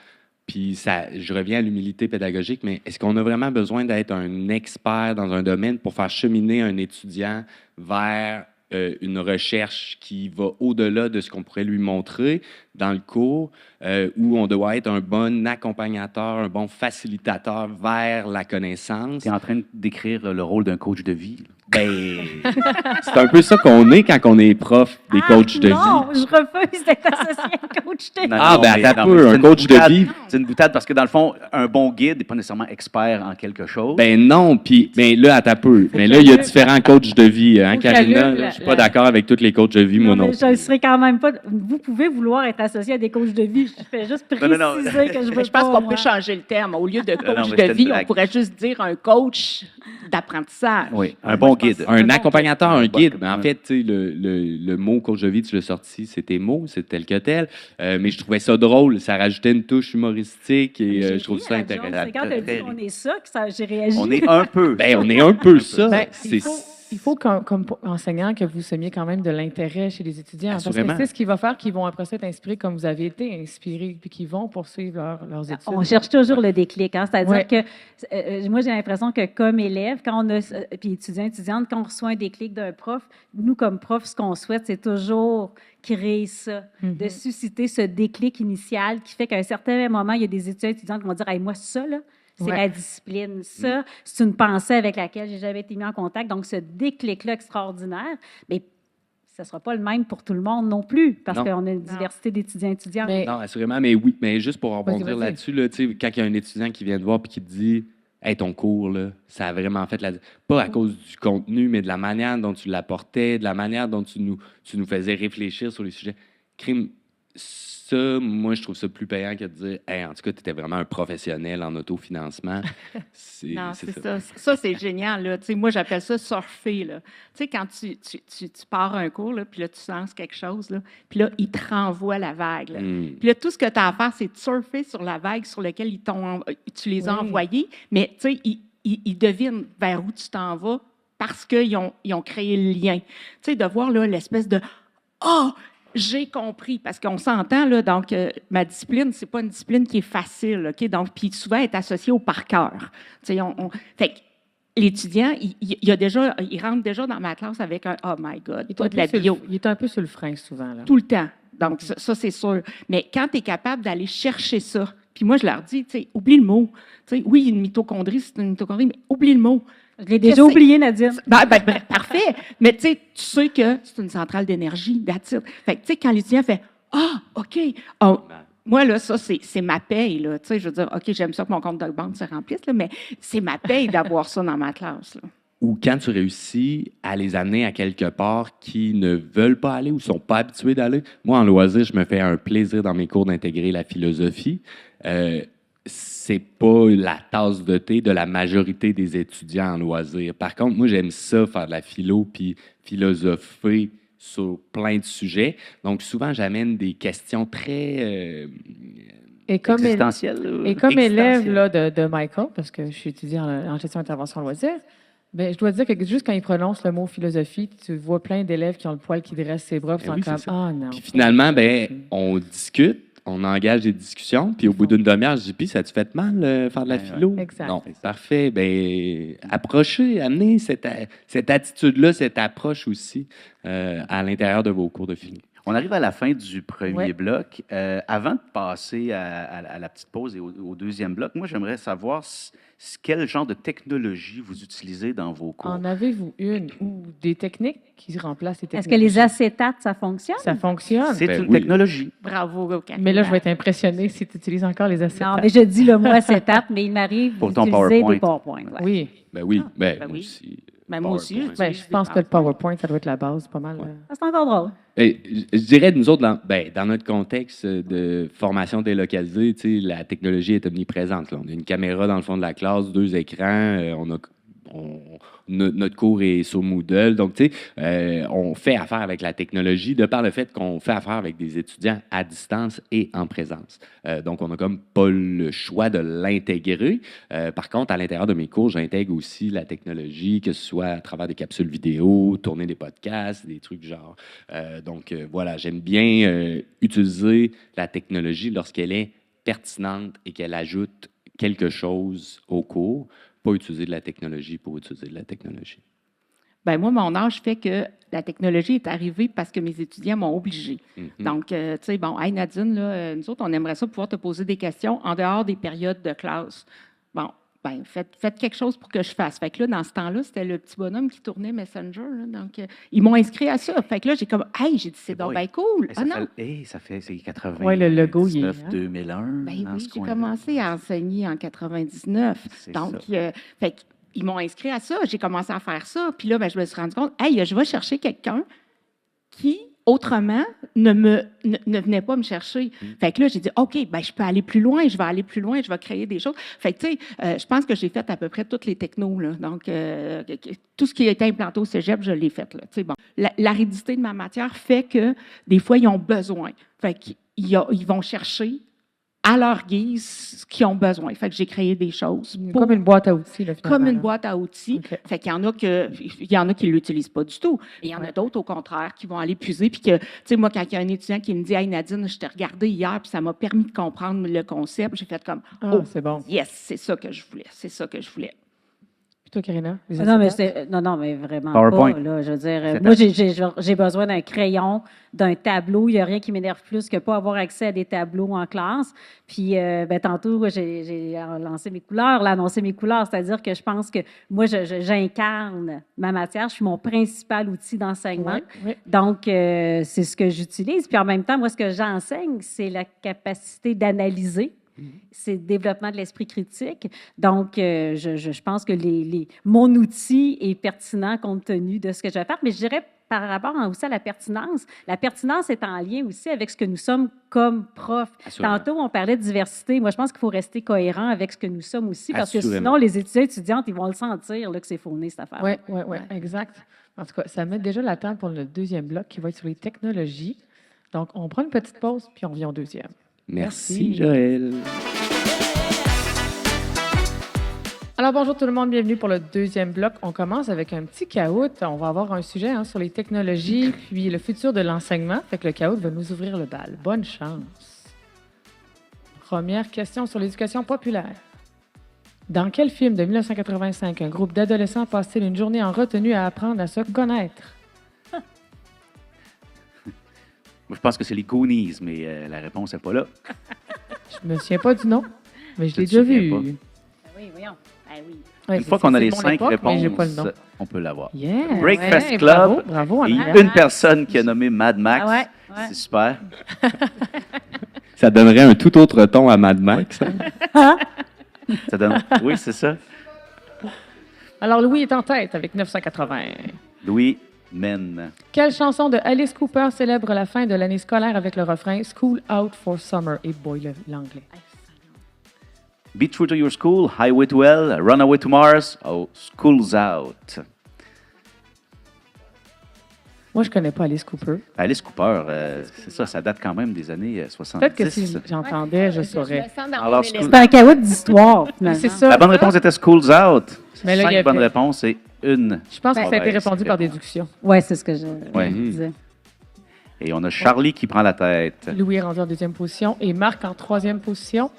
Puis je reviens à l'humilité pédagogique, mais est-ce qu'on a vraiment besoin d'être un expert dans un domaine pour faire cheminer un étudiant vers une recherche qui va au-delà de ce qu'on pourrait lui montrer dans le cours, où on doit être un bon accompagnateur, un bon facilitateur vers la connaissance? Tu es en train de décrire le rôle d'un coach de vie. C'est un peu ça qu'on est quand on est prof des coachs de vie. Non, je refuse d'être associé à coach de vie. Attends un peu, un coach de vie. C'est une boutade parce que, dans le fond, un bon guide n'est pas nécessairement expert en quelque chose. Non, puis là, attends un peu. Mais là, il y a différents coachs de vie, hein, Karina? Je ne suis pas d'accord avec tous les coachs de vie, moi non. Je ne serais quand même pas... Vous pouvez vouloir être associé à des coachs de vie. Je fais juste préciser que je veux Je pense qu'on peut changer le terme. Au lieu de coach de vie, on pourrait juste dire un coach d'apprentissage. Oui, un bon guide. Un accompagnateur, un guide. Mais en fait, le mot coach de vie, tu l'as sorti, c'était mot, c'est tel que tel. Mais je trouvais ça drôle. Ça rajoutait une touche humoristique et je trouve ça intéressant. C'est quand tu as dit qu'on est ça que j'ai réagi. On est un peu. On est un peu ça. Il faut comme enseignant, que vous semiez quand même de l'intérêt chez les étudiants. Assurément. Parce que c'est ce qui va faire qu'ils vont après ça être inspirés comme vous avez été inspirés, puis qu'ils vont poursuivre leurs études. On cherche toujours le déclic. Hein? C'est-à-dire que moi, j'ai l'impression que comme élève, quand on a, puis étudiante, quand on reçoit un déclic d'un prof, nous, comme prof, ce qu'on souhaite, c'est toujours créer ça, de susciter ce déclic initial qui fait qu'à un certain moment, il y a des étudiants qui vont dire « Hey, moi, ça, là, c'est la discipline. Ça, c'est une pensée avec laquelle j'ai jamais été mis en contact. » Donc, ce déclic-là extraordinaire, mais ce ne sera pas le même pour tout le monde non plus, parce qu'on a une diversité d'étudiants. Non, assurément, mais oui. Mais juste pour rebondir là-dessus, là, quand il y a un étudiant qui vient te voir et qui te dit « Hey, ton cours, là, ça a vraiment fait la... » Pas à cause du contenu, mais de la manière dont tu l'apportais, de la manière dont tu nous faisais réfléchir sur les sujets. Crime, ça, moi, je trouve ça plus payant que de dire « Hey, en tout cas, tu étais vraiment un professionnel en autofinancement. » Non, c'est ça. Ça, c'est génial. Là. Moi, j'appelle ça surfer. Là. Quand tu pars un cours, là, puis là, tu lances quelque chose, là, puis là, il te renvoie la vague. Là. Puis là, tout ce que tu as à faire, c'est de surfer sur la vague sur laquelle tu les as envoyés, mais ils devinent vers où tu t'en vas parce qu'ils ont créé le lien. De voir là, l'espèce de « Ah! J'ai compris, parce qu'on s'entend, là, donc, ma discipline, c'est pas une discipline qui est facile, OK? Donc, puis souvent, elle est associée au par cœur. Fait que l'étudiant, il rentre déjà dans ma classe avec un « Oh my God, pas de la bio ». Il est un peu sur le frein, souvent. Là. Tout le temps. Donc, ça c'est sûr. Mais quand tu es capable d'aller chercher ça, puis moi, je leur dis, oublie le mot. Oui, une mitochondrie, c'est une mitochondrie, mais oublie le mot. Je l'ai déjà oublié, Nadine. Parfait. Mais tu sais que c'est une centrale d'énergie, that's it. Fait que, quand l'étudiant fait « Ah, OK. Moi, là, ça, c'est ma paye. Là. Je veux dire, OK, j'aime ça que mon compte de banque se remplisse, là, mais c'est ma paye d'avoir ça dans ma classe. Là. » Ou quand tu réussis à les amener à quelque part qui ne veulent pas aller ou ne sont pas habitués d'aller. Moi, en loisir, je me fais un plaisir dans mes cours d'intégrer la philosophie. C'est pas la tasse de thé de la majorité des étudiants en loisirs. Par contre, moi, j'aime ça, faire de la philo puis philosopher sur plein de sujets. Donc, souvent, j'amène des questions très existentielles. Et comme élève là, de Michael, parce que je suis étudiant en gestion d'intervention en loisirs, je dois dire que juste quand il prononce le mot philosophie, tu vois plein d'élèves qui ont le poil qui dresse ses bras, puis sont comme « Ah non ». Puis finalement, on discute. On engage des discussions, puis au bout d'une demi-heure, je dis, puis ça te fait mal faire de la philo? Exact. Non, parfait. Approchez, amenez cette attitude-là, cette approche aussi à l'intérieur de vos cours de philo. On arrive à la fin du premier bloc. Avant de passer à la petite pause et au deuxième bloc, moi, j'aimerais savoir quel genre de technologie vous utilisez dans vos cours. En avez-vous une ou des techniques qui remplacent les technologies? Est-ce que les acétates, ça fonctionne? Ça fonctionne. C'est une technologie. Bravo, Karina. Mais là, je vais être impressionnée si tu utilises encore les acétates. Non, mais je dis le mot acétate, mais il m'arrive Pour ton d'utiliser PowerPoint. des PowerPoint. Ouais. Oui. Ben oui, oui. aussi. Ben, moi aussi, PowerPoint. Ben, je pense que le PowerPoint, ça doit être la base, pas mal. Ouais. C'est encore drôle. Je dirais, nous autres, dans notre contexte de formation délocalisée, tu sais, la technologie est omniprésente. Là. On a une caméra dans le fond de la classe, 2 écrans, notre cours est sur Moodle. Donc, tu sais, on fait affaire avec la technologie de par le fait qu'on fait affaire avec des étudiants à distance et en présence. Donc, on n'a comme pas le choix de l'intégrer. Par contre, à l'intérieur de mes cours, j'intègre aussi la technologie, que ce soit à travers des capsules vidéo, tourner des podcasts, des trucs du genre. Donc, voilà, j'aime bien utiliser la technologie lorsqu'elle est pertinente et qu'elle ajoute quelque chose au cours, pas utiliser de la technologie pour utiliser de la technologie. Ben moi, mon âge fait que la technologie est arrivée parce que mes étudiants m'ont obligée. Mhm. Donc, tu sais, bon, hey Nadine, là, nous autres, on aimerait ça pouvoir te poser des questions en dehors des périodes de classe. Bon, ben faites quelque chose pour que je fasse. Fait que là, dans ce temps-là, c'était le petit bonhomme qui tournait Messenger. Là, donc, ils m'ont inscrit à ça. Fait que là, j'ai comme, hey, j'ai dit, c'est donc bien cool. Et Ah non. c'est 80. Ouais, le logo, il est, 2001. Ben dans oui, ce j'ai coin-là. commencé à enseigner en 99. C'est Donc, ça. fait ils m'ont inscrit à ça. J'ai commencé à faire ça. Puis là, ben, je me suis rendu compte, hey, je vais chercher quelqu'un qui, autrement, ne venait pas me chercher. Fait que là, j'ai dit, OK, ben, je peux aller plus loin, je vais aller plus loin, je vais créer des choses. Fait que, tu sais, je pense que j'ai fait à peu près toutes les technos, là. Donc, tout ce qui a été implanté au cégep, je l'ai fait, là. Tu sais, bon, l'aridité de ma matière fait que, des fois, ils ont besoin. Fait qu'ils vont chercher à leur guise ce qu'ils ont besoin. Fait que j'ai créé des choses. Comme une boîte à outils, là, finalement. Comme une là. boîte à outils. OK. Fait qu'il y en a qui ne l'utilisent pas du tout. Et il y en a d'autres, au contraire, qui vont aller puiser. Puis que, tu sais, moi, quand il y a un étudiant qui me dit, hey Nadine, je t'ai regardé hier, puis ça m'a permis de comprendre le concept, j'ai fait comme, Ah, oh, c'est bon. yes, c'est ça que je voulais. C'est ça que je voulais. Puis toi, Karina? les Non, mais étudiants? non, mais vraiment PowerPoint. pas. Là, je veux dire, C'est moi, j'ai besoin d'un crayon, d'un tableau. Il n'y a rien qui m'énerve plus que pas avoir accès à des tableaux en classe. Puis, ben, tantôt, j'ai lancé mes couleurs, annoncé mes couleurs. C'est-à-dire que je pense que moi, j'incarne ma matière. Je suis mon principal outil d'enseignement. Ouais, ouais. Donc, c'est ce que j'utilise. Puis en même temps, moi, ce que j'enseigne, c'est la capacité d'analyser. C'est le développement de l'esprit critique. Donc, je pense que mon outil est pertinent compte tenu de ce que je vais faire. Mais je dirais, par rapport aussi à la pertinence est en lien aussi avec ce que nous sommes comme profs. Assurément. Tantôt, on parlait de diversité. Moi, je pense qu'il faut rester cohérent avec ce que nous sommes aussi, parce que Assurément. sinon, les étudiantes, ils vont le sentir là, que c'est fauné, cette affaire. Oui, exact. En tout cas, ça met déjà la table pour le deuxième bloc qui va être sur les technologies. Donc, on prend une petite pause, puis on revient au deuxième. Merci, Joël. Alors, bonjour tout le monde, bienvenue pour le deuxième bloc. On commence avec un petit caout. On va avoir un sujet sur les technologies, puis le futur de l'enseignement. Fait que le caout va nous ouvrir le bal. Bonne chance. Première question sur l'éducation populaire. Dans quel film de 1985 un groupe d'adolescents passe-t-il une journée en retenue à apprendre à se connaître? Moi, je pense que c'est les Goonies, mais la réponse n'est pas là. Je me souviens pas du nom, mais je Tu l'ai te déjà souviens vu. pas? Oui, voyons. Ben oui. Ouais, Une fois qu'on a c'est les mon 5 époque, mais j'ai pas le réponses, nom. on peut l'avoir. Yeah, Breakfast ouais, Club. Bravo, bravo. Et Andrea. une personne qui a nommé Mad Max. Ah ouais. C'est super. Ça donnerait un tout autre ton à Mad Max. hein? Ça donne... Oui, c'est ça. Alors, Louis est en tête avec 980. Louis Men. Quelle chanson de Alice Cooper célèbre la fin de l'année scolaire avec le refrain School Out for Summer? Et boy, l'anglais. Be true to your school, highway to hell, run away to Mars, oh, school's out. Moi, je connais pas Alice Cooper. Alice Cooper, c'est ça, ça date quand même des années 70. Peut-être que si j'entendais, je saurais. Alors, C'est un caout d'histoire, finalement. C'est ça. La bonne réponse était School's Out. Mais là, il y 5 a bonnes fait- réponses et une. Je pense que ça a été mauvaise répondu par réponse. déduction. Oui, c'est ce que je Ouais. disais. Et on a Charlie qui prend la tête. Louis est rendu en deuxième position et Marc en troisième position.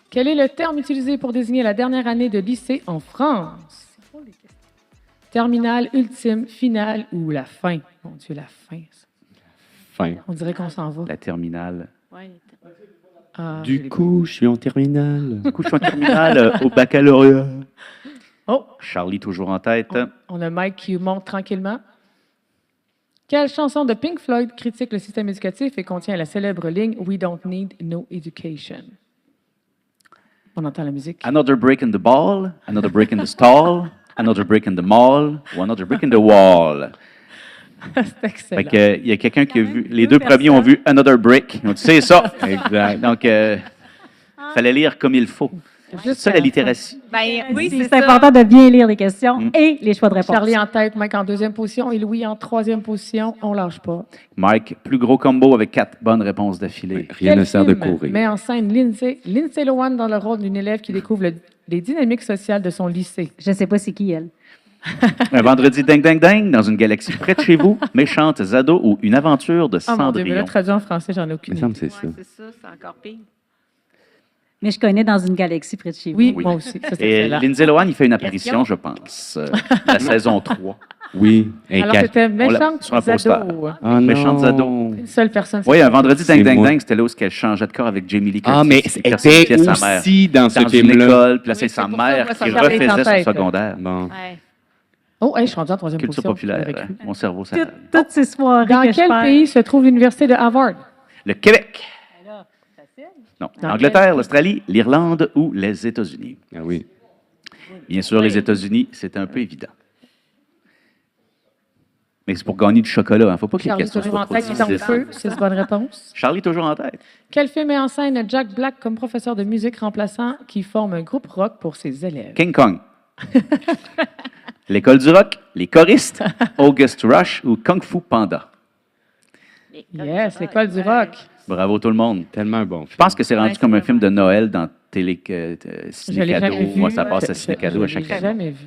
Quel est le terme utilisé pour désigner la dernière année de lycée en France? Terminale, ultime, finale ou la fin? Mon Dieu, la fin. Ça. Fin. On dirait qu'on s'en va. La terminale. Ah, je Du l'ai coup, je suis en terminale. Du coup, je suis en terminale au baccalauréat. pas. Oh, Charlie toujours en tête. on a Mike qui monte tranquillement. Quelle chanson de Pink Floyd critique le système éducatif et contient la célèbre ligne We don't need no education? On entend la musique. Another break in the ball, another break in the stall. Another Brick in the Mall ou Another Brick in the Wall. C'est excellent. Fait que, il y a quelqu'un qui a Quand vu, même les deux deux premiers ont vu Another Brick. Ils ont dit, c'est ça. Exact. Donc, il fallait lire comme il faut. C'est Juste ça, à la la littératie. Ben, oui, c'est c'est ça. important de bien lire les questions Mm. et les choix de réponse. Charlie en tête, Mike en deuxième position et Louis en troisième position. On lâche pas. Mike, plus gros combo avec 4 bonnes réponses d'affilée. Rien Quel ne sert de film courir. met en scène Lindsay Lohan dans le rôle d'une élève qui découvre les dynamiques sociales de son lycée. Je ne sais pas c'est qui, elle. Un vendredi ding ding ding dans une galaxie près de chez vous, méchantes ados ou une aventure de Ah mon Dieu, mais là, Cendrillon. traduit en français, j'en ai Il aucune me semble idée. que c'est ça. Ouais, c'est ça, c'est encore pire. Mais je connais dans une galaxie près de chez vous. Oui, Oui. moi aussi. Ça, c'est Et excellent. Lindsay Lohan, il fait une apparition, je pense, la saison 3. Oui, un Alors, cache- c'était l'a méchante sur un poster. ados. Ah, Méchantes non. ados. Une seule personne. Oui, un vendredi C'est ding ding moi. ding, c'était là où elle changeait de corps avec Jamie Lee Curtis. Ah, mais qui c'était personnifiait sa mère. aussi dans ce Dans une film-là. école, puis là, Oui, c'est c'est sa pour ça, mère moi, ça qui me rappelle refaisait en son tête. secondaire. Bon. Ouais. Oh, hey, je suis rendue en troisième Culture position. populaire. J'aurais cru. Mon cerveau, ça. Toutes ces soirées Dans que je quel perds. pays se trouve l'université de Harvard? Le Québec. Non. Dans L'Angleterre, quel- l'Australie, l'Irlande ou les États-Unis. Ah oui. Bien sûr, les États-Unis, c'est un peu évident. Mais c'est pour gagner du chocolat. Il ne faut pas que les Charlie, questions toujours soient en trop tête, qui est en difficiles. feu. C'est une bonne réponse. Charlie, toujours en tête. Quel film met en scène Jack Black comme professeur de musique remplaçant qui forme un groupe rock pour ses élèves? King Kong. L'école du rock, les choristes, August Rush ou Kung Fu Panda. Yes, l'école du rock. Bravo tout le monde. Tellement un bon film. Je pense que c'est rendu Ouais, comme c'est un film de Noël dans Télé Je l'ai Ciné jamais Cadeau. vu. Moi, ça passe à Je- Ciné Cadeau à chaque Je l'ai année. jamais vu.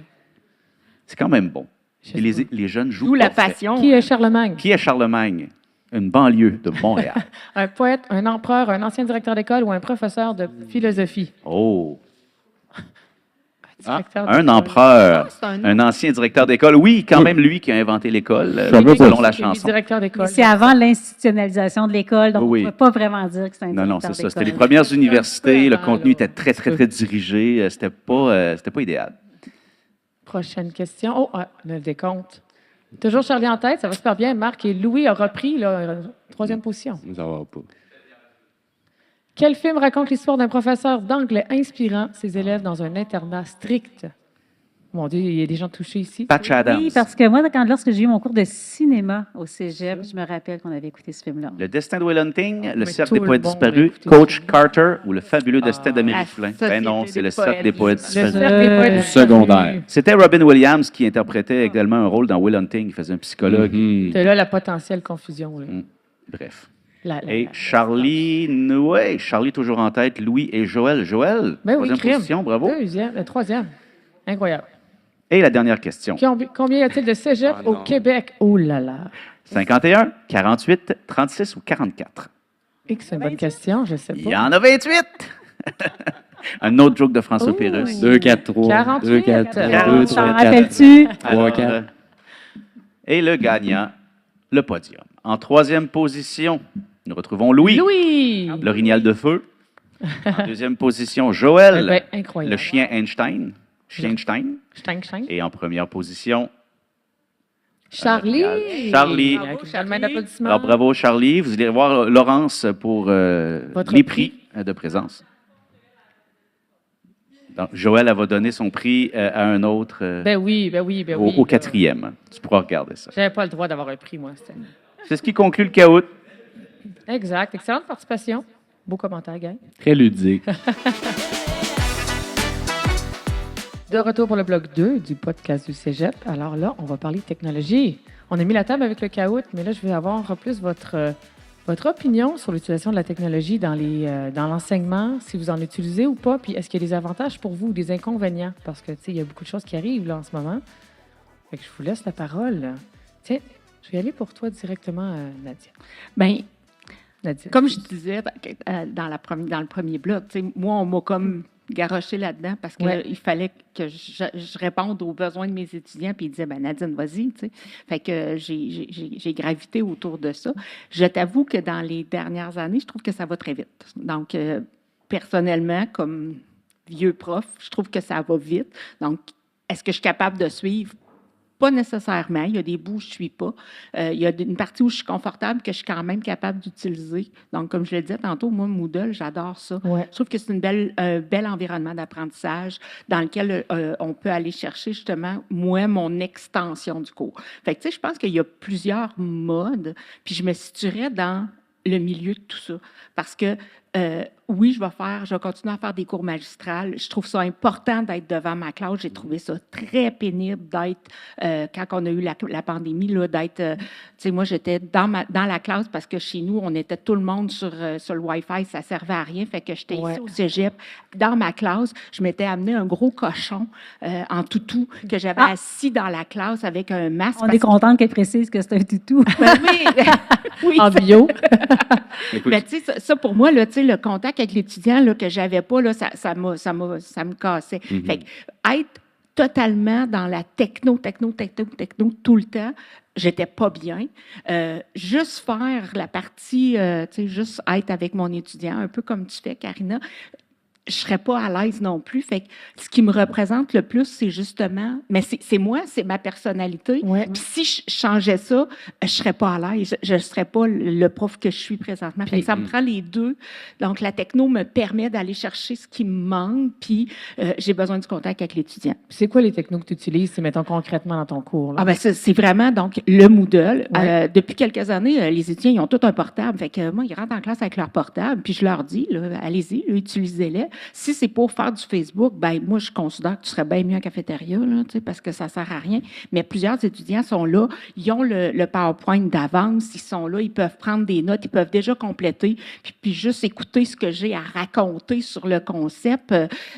C'est quand même bon. Je Et sais pas. les jeunes jouent D'où la parfait. passion. Qui est Charlemagne? Qui est Charlemagne? Une banlieue de Montréal. Un poète, un empereur, un ancien directeur d'école ou un professeur de philosophie? Oh! Ah, Directeur un d'école. empereur, Ah, c'est un un ancien directeur d'école. Oui, quand même lui qui a inventé l'école, savais pas. selon la Il est chanson. directeur d'école. C'est avant l'institutionnalisation de l'école, donc Oui. on ne peut pas vraiment dire que c'est un Non, non, directeur c'est ça. C'était les d'école. premières universités. Le avant, contenu là. était très, très, très dirigé. C'était pas idéal. Prochaine question. Oh, on a le décompte. Toujours Charlie en tête, ça va super bien. Marc et Louis ont repris la troisième position. Nous avons pas. Quel film raconte l'histoire d'un professeur d'anglais inspirant ses élèves dans un internat strict? Mon Dieu, il y a des gens touchés ici. Patch Adams. Oui, parce que moi, lorsque j'ai eu mon cours de cinéma au cégep, je me rappelle qu'on avait écouté ce film-là. Le destin de Will Hunting, le Mais cercle tout des le poètes monde a disparus, écouté Coach ça. Carter ou le fabuleux destin d'Amélie La Poulain. Société Ben non, des c'est le cercle poètes des poètes disparus. Le disparus. cercle des poètes Secondaire. disparus. C'était Robin Williams qui interprétait également un rôle dans Will Hunting. Il faisait un psychologue. Mhm. C'est là la potentielle confusion. Là. Bref. La- Et Charlie, ouais, Charlie toujours en tête, Louis et Joël. Joël, Ben oui, troisième crime. position, bravo. Deuxième, le troisième. Incroyable. Et la dernière question. Combien y a-t-il de cégep Ah, au non. Québec? Oh là là. 51, 48, 36 ou 44? Et que c'est une bonne question, je sais Il pas. y en a 28! Un autre joke de François Oh. Pérusse. 2, 4, 3. 48. 2, 4, 3. 2, T'en 3, 4. rappelles-tu? 3, Alors, 4. et le gagnant, le podium. En troisième position, nous retrouvons Louis, Louis! l'orignal de feu. En deuxième position, Joël, Eh ben, incroyable. le chien Einstein. Schienstein. Stein, Stein. Et en première position, Charlie! Charlie. Avec Bravo, une main Charlie. d'applaudissement. Alors, bravo, Charlie. Vous allez voir Laurence pour Votre les prix. prix de présence. Donc, Joël, elle va donner son prix à un autre Ben oui, ben oui, ben oui. au quatrième. Tu pourras regarder ça. J'avais pas le droit d'avoir un prix, moi. c'était- C'est ce qui conclut le chaos. Exact. Excellente participation. Beau commentaire, gang. Très ludique. De retour pour le bloc 2 du podcast du Cégep. Alors là, on va parler technologie. On a mis la table avec le caout, mais là, je vais avoir plus votre opinion sur l'utilisation de la technologie dans l'enseignement, si vous en utilisez ou pas, puis est-ce qu'il y a des avantages pour vous ou des inconvénients? Parce que, tu sais, il y a beaucoup de choses qui arrivent là en ce moment. Fait que je vous laisse la parole. Tiens, je vais aller pour toi directement, Nadia. Ben, Nadia. comme je disais dans le premier bloc, tu sais, moi, on m'a comme garoché là-dedans parce qu'il Ouais. fallait que je réponde aux besoins de mes étudiants. Puis ils disaient, ben Nadine, vas-y. Tu sais. Fait que j'ai gravité autour de ça. Je t'avoue que dans les dernières années, je trouve que ça va très vite. Donc, personnellement, comme vieux prof, je trouve que ça va vite. Donc, est-ce que je suis capable de suivre? Pas nécessairement. Il y a des bouts où je ne suis pas. Il y a une partie où je suis confortable que je suis quand même capable d'utiliser. Donc, comme je le disais tantôt, moi, Moodle, j'adore ça. Ouais. Je trouve que c'est un bel environnement d'apprentissage dans lequel on peut aller chercher justement, moi, mon extension du cours. Fait que, tu sais, je pense qu'il y a plusieurs modes, puis je me situerais dans le milieu de tout ça. Parce que, oui, je vais continuer à faire des cours magistrales. Je trouve ça important d'être devant ma classe. J'ai trouvé ça très pénible d'être, quand on a eu la pandémie, là, d'être, tu sais, moi, j'étais dans la classe parce que chez nous, on était tout le monde sur le Wi-Fi, ça servait à rien. Fait que j'étais ici au cégep. Dans ma classe, je m'étais amené un gros cochon en toutou que j'avais assis dans la classe avec un masque. On est contente qu'elle précise que c'est un toutou. Ben oui, oui, En bio. mais tu sais, ça pour moi, là, tu sais, le contact avec l'étudiant là, que j'avais pas, là, ça me cassait. Fait que être totalement dans la techno tout le temps, j'étais pas bien. Juste faire la partie, tu sais, juste être avec mon étudiant, un peu comme tu fais, Karina, je serais pas à l'aise non plus. Fait que ce qui me représente le plus, c'est justement, mais c'est moi, c'est ma personnalité. Ouais. Puis si je changeais ça, je serais pas à l'aise. Je serais pas le prof que je suis présentement. Fait que ça me prend les deux. Donc, la techno me permet d'aller chercher ce qui me manque, puis j'ai besoin du contact avec l'étudiant. C'est quoi les technos que tu utilises, mettons concrètement dans ton cours? Là? Ah ben c'est vraiment donc le Moodle. Ouais. Depuis quelques années, les étudiants ils ont tout un portable. Fait que moi, ils rentrent en classe avec leur portable, puis je leur dis, là, allez-y, là, utilisez-les. Si c'est pour faire du Facebook, ben moi, je considère que tu serais bien mieux en cafétéria, là, parce que ça ne sert à rien. Mais plusieurs étudiants sont là, ils ont le PowerPoint d'avance, ils sont là, ils peuvent prendre des notes, ils peuvent déjà compléter, puis juste écouter ce que j'ai à raconter sur le concept.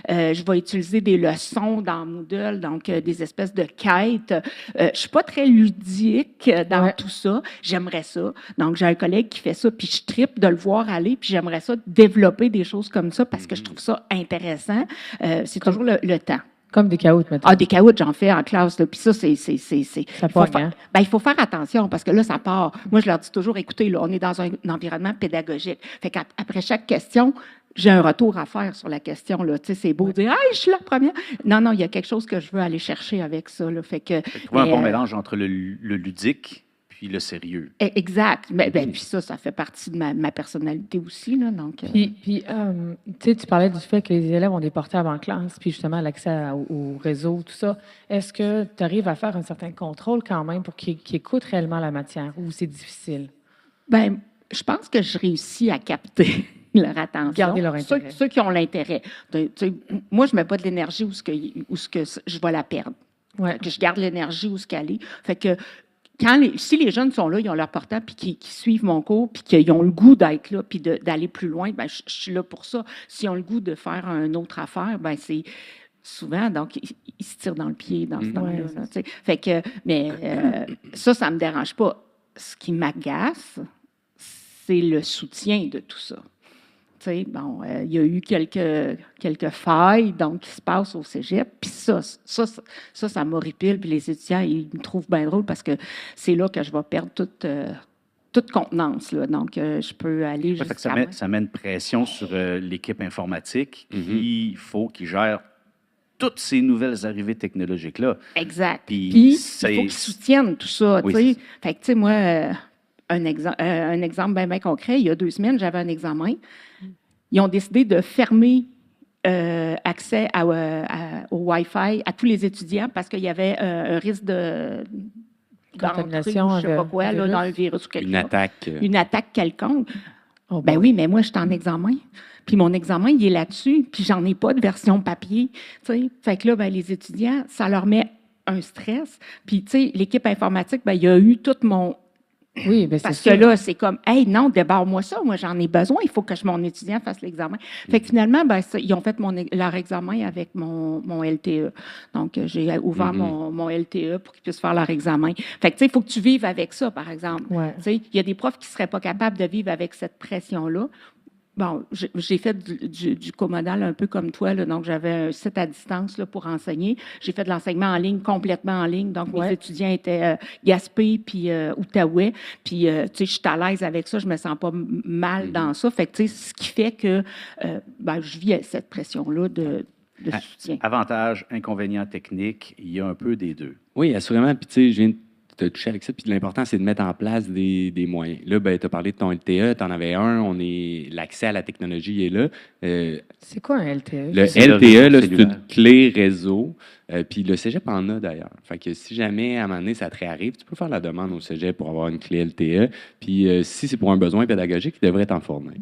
Je vais utiliser des leçons dans Moodle, donc des espèces de quêtes. Je ne suis pas très ludique dans tout ça. J'aimerais ça. Donc, j'ai un collègue qui fait ça, puis je trippe de le voir aller, puis j'aimerais ça développer des choses comme ça parce que je trouve ça intéressant. C'est toujours le temps. Comme des caoutchoucs, mettons. Ah, des caoutchoucs, j'en fais en classe. Là. Puis ça, c'est Ça pogne, hein? il faut faire attention parce que là, ça part. Moi, je leur dis toujours, écoutez, là, on est dans un environnement pédagogique. Fait qu'après chaque question, j'ai un retour à faire sur la question. Là. Tu sais, c'est beau de dire, hey, je suis la première. Non, il y a quelque chose que je veux aller chercher avec ça. Là. Fait que, trouver un bon mélange entre le ludique puis le sérieux. Exact. Puis ça fait partie de ma personnalité aussi. Là, donc, Puis tu sais, tu parlais du fait que les élèves ont des portables en classe, puis justement l'accès au réseau, tout ça. Est-ce que tu arrives à faire un certain contrôle quand même pour qu'ils écoutent réellement la matière ou c'est difficile? Bien, je pense que je réussis à capter leur attention. Garder leur intérêt. Ceux qui ont l'intérêt. Tu sais, moi, je ne mets pas de l'énergie où je vais la perdre. Ouais. Que je garde l'énergie où ce qu'elle est. Fait que si les jeunes sont là, ils ont leur portable, puis qu'ils suivent mon cours, puis qu'ils ont le goût d'être là, puis d'aller plus loin, ben je suis là pour ça. S'ils ont le goût de faire une autre affaire, ben c'est souvent, donc, ils se tirent dans le pied dans ce temps-là. Là, tu sais. Fait que, mais ça me dérange pas. Ce qui m'agace, c'est le soutien de tout ça. Tu sais, bon, il y a eu quelques failles donc, qui se passent au cégep. Puis ça m'horripile. Puis les étudiants, ils me trouvent bien drôle parce que c'est là que je vais perdre toute contenance. Là. Donc, je peux aller jusqu'à... Ça met une pression sur l'équipe informatique. Il faut qu'ils gèrent toutes ces nouvelles arrivées technologiques-là. Exact. Puis il faut qu'ils soutiennent tout ça. Oui, tu sais. Fait que, tu sais, moi... un exemple bien concret, il y a 2 semaines, j'avais un examen. Ils ont décidé de fermer accès au Wi-Fi à tous les étudiants parce qu'il y avait un risque de contamination, je ne sais pas quoi, là, dans un virus ou quelque chose. Une attaque quelconque. Oh, ben oui, mais moi, je suis en examen. Puis mon examen, il est là-dessus. Puis j'en ai pas de version papier. T'sais. Fait que là, ben, les étudiants, ça leur met un stress. Puis, tu sais, l'équipe informatique, ben, il y a eu tout mon... Oui, bien, parce que là, c'est comme, hey, non, débarre-moi ça, moi, j'en ai besoin, il faut que mon étudiant fasse l'examen. Fait que finalement, ben, ils ont fait leur examen avec mon LTE. Donc, j'ai ouvert mon LTE pour qu'ils puissent faire leur examen. Fait que, tu sais, il faut que tu vives avec ça, par exemple. Ouais. Tu sais, il y a des profs qui ne seraient pas capables de vivre avec cette pression-là. Bon, j'ai fait du comodal un peu comme toi, là, donc j'avais un site à distance là, pour enseigner. J'ai fait de l'enseignement en ligne, complètement en ligne, donc mes étudiants étaient Gaspé puis Outaouais, puis tu sais, je suis à l'aise avec ça, je me sens pas mal dans ça. Fait que tu sais, ce qui fait que je vis cette pression-là de soutien. Avantages, inconvénients techniques, il y a un peu des deux. Oui, assurément. Puis, tu sais, je viens de te toucher avec ça. Puis, l'important, c'est de mettre en place des moyens. Là, ben, tu as parlé de ton LTE, tu en avais un. L'accès à la technologie est là. C'est quoi un LTE? Le C'est le LTE, réseau là, c'est cellulaire. une clé réseau. Puis le cégep en a d'ailleurs. Fait que si jamais à un moment donné ça te réarrive, tu peux faire la demande au cégep pour avoir une clé LTE. Puis si c'est pour un besoin pédagogique, il devrait t'en fournir.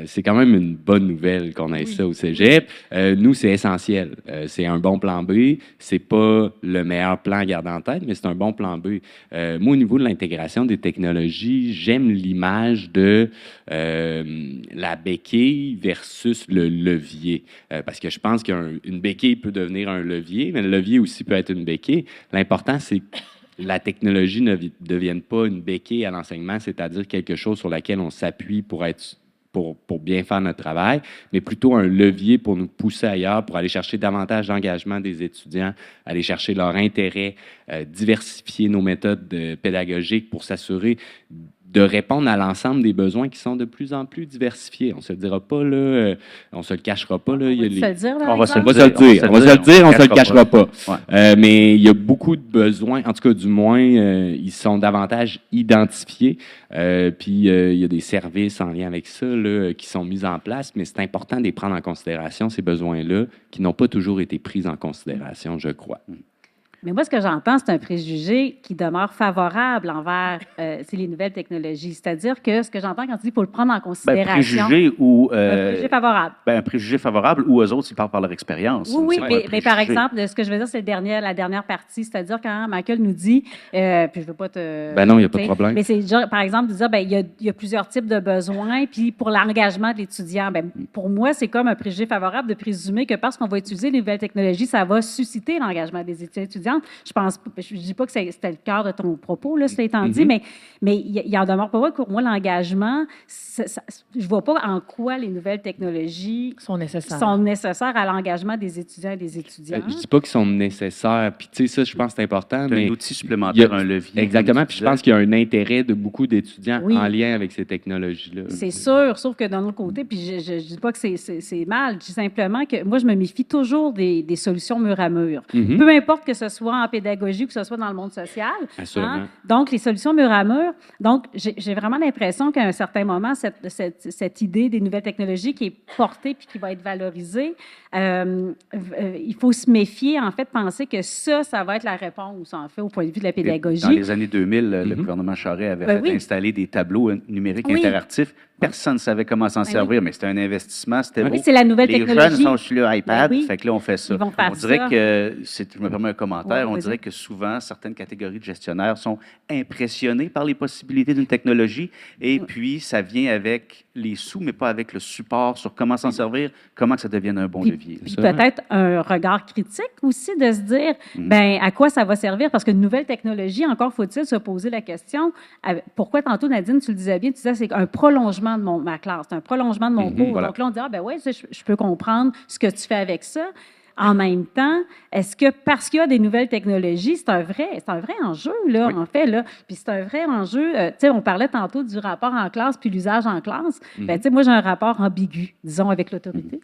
C'est quand même une bonne nouvelle qu'on ait ça au cégep. Nous, c'est essentiel. C'est un bon plan B. C'est pas le meilleur plan à garder en tête, mais c'est un bon plan B. Moi, au niveau de l'intégration des technologies, j'aime l'image de la béquille versus le levier. Parce que je pense qu'une béquille peut devenir un levier, mais le levier aussi peut être une béquille. L'important, c'est que la technologie ne devienne pas une béquille à l'enseignement, c'est-à-dire quelque chose sur laquelle on s'appuie pour bien faire notre travail, mais plutôt un levier pour nous pousser ailleurs, pour aller chercher davantage d'engagement des étudiants, aller chercher leur intérêt, diversifier nos méthodes pédagogiques pour s'assurer de répondre à l'ensemble des besoins qui sont de plus en plus diversifiés. On ne se le dira pas, là, on ne se le cachera pas. Là, On va se le dire, par On va se exemple? on va se le dire, on ne se le cachera pas. Ouais. Mais il y a beaucoup de besoins, en tout cas du moins, ils sont davantage identifiés. Puis il y a des services en lien avec ça là, qui sont mis en place, mais c'est important de les prendre en considération, ces besoins-là, qui n'ont pas toujours été pris en considération, je crois. Mais moi, ce que j'entends, c'est un préjugé qui demeure favorable envers les nouvelles technologies. C'est-à-dire que ce que j'entends quand tu dis qu'il faut le prendre en considération. Préjugé ou... un préjugé favorable. Un préjugé favorable ou eux autres, ils parlent par leur expérience. Oui, C'est pas un mais par préjugé. exemple, ce que je veux dire, c'est la dernière partie, c'est-à-dire quand Michael nous dit, puis je ne veux pas te... Ben non, il n'y a pas de tu sais, problème. Mais c'est genre, par exemple, de dire, ben il y a plusieurs types de besoins, puis pour l'engagement de l'étudiant, ben pour moi, c'est comme un préjugé favorable de présumer que parce qu'on va utiliser les nouvelles technologies, ça va susciter l'engagement des étudiants. Je ne dis pas que c'était le cœur de ton propos, là, cela étant dit, mais il en demeure pas pour moi l'engagement. Je ne vois pas en quoi les nouvelles technologies Sont nécessaires. à l'engagement des étudiants et des étudiants. Je ne dis pas qu'ils sont nécessaires. Puis, tu sais, ça, je pense que c'est important. C'est Mais un outil supplémentaire, il y a- un levier. Exactement. comme Puis, tu je pense qu'il y a un intérêt de beaucoup d'étudiants Oui. en lien avec ces technologies-là. C'est sûr, sauf que d'un autre côté, puis je ne dis pas que c'est mal, je dis simplement que moi, je me méfie toujours des solutions mur à mur. Mhm. Peu importe que ce soit en pédagogie ou que ce soit dans le monde social. Assurément. Donc, les solutions mur à mur. Donc, j'ai vraiment l'impression qu'à un certain moment, cette idée des nouvelles technologies qui est portée puis qui va être valorisée, il faut se méfier, en fait, penser que ça va être la réponse, en fait, au point de vue de la pédagogie. Dans les années 2000, le gouvernement Charest avait Ben fait oui. installer des tableaux numériques Oui. interactifs. Personne ne savait comment s'en Ben servir, mais c'était un investissement, c'était Oui, beau. c'est la nouvelle Les technologie. jeunes sont sur le iPad, Ben oui. fait que là, on fait ça. Ils vont faire On dirait ça. que, je me permets un commentaire, Ouais, on vas-y. dirait que souvent, certaines catégories de gestionnaires sont impressionnés par les possibilités d'une technologie et puis ça vient avec les sous, mais pas avec le support sur comment s'en servir, comment que ça devienne un bon Puis- levier. Puis peut-être un regard critique aussi de se dire, ben à quoi ça va servir? Parce qu'une nouvelle technologie, encore faut-il se poser la question, pourquoi tantôt, Nadine, tu le disais bien, tu disais c'est un prolongement de ma classe, c'est un prolongement de mon cours. voilà. Donc là, on dit, ah ben oui, je peux comprendre ce que tu fais avec ça. En même temps, est-ce que parce qu'il y a des nouvelles technologies, c'est un vrai enjeu, là, en fait, là. Puis c'est un vrai enjeu. Tu sais, on parlait tantôt du rapport en classe puis l'usage en classe. Ben, tu sais, moi, j'ai un rapport ambigu, disons, avec l'autorité.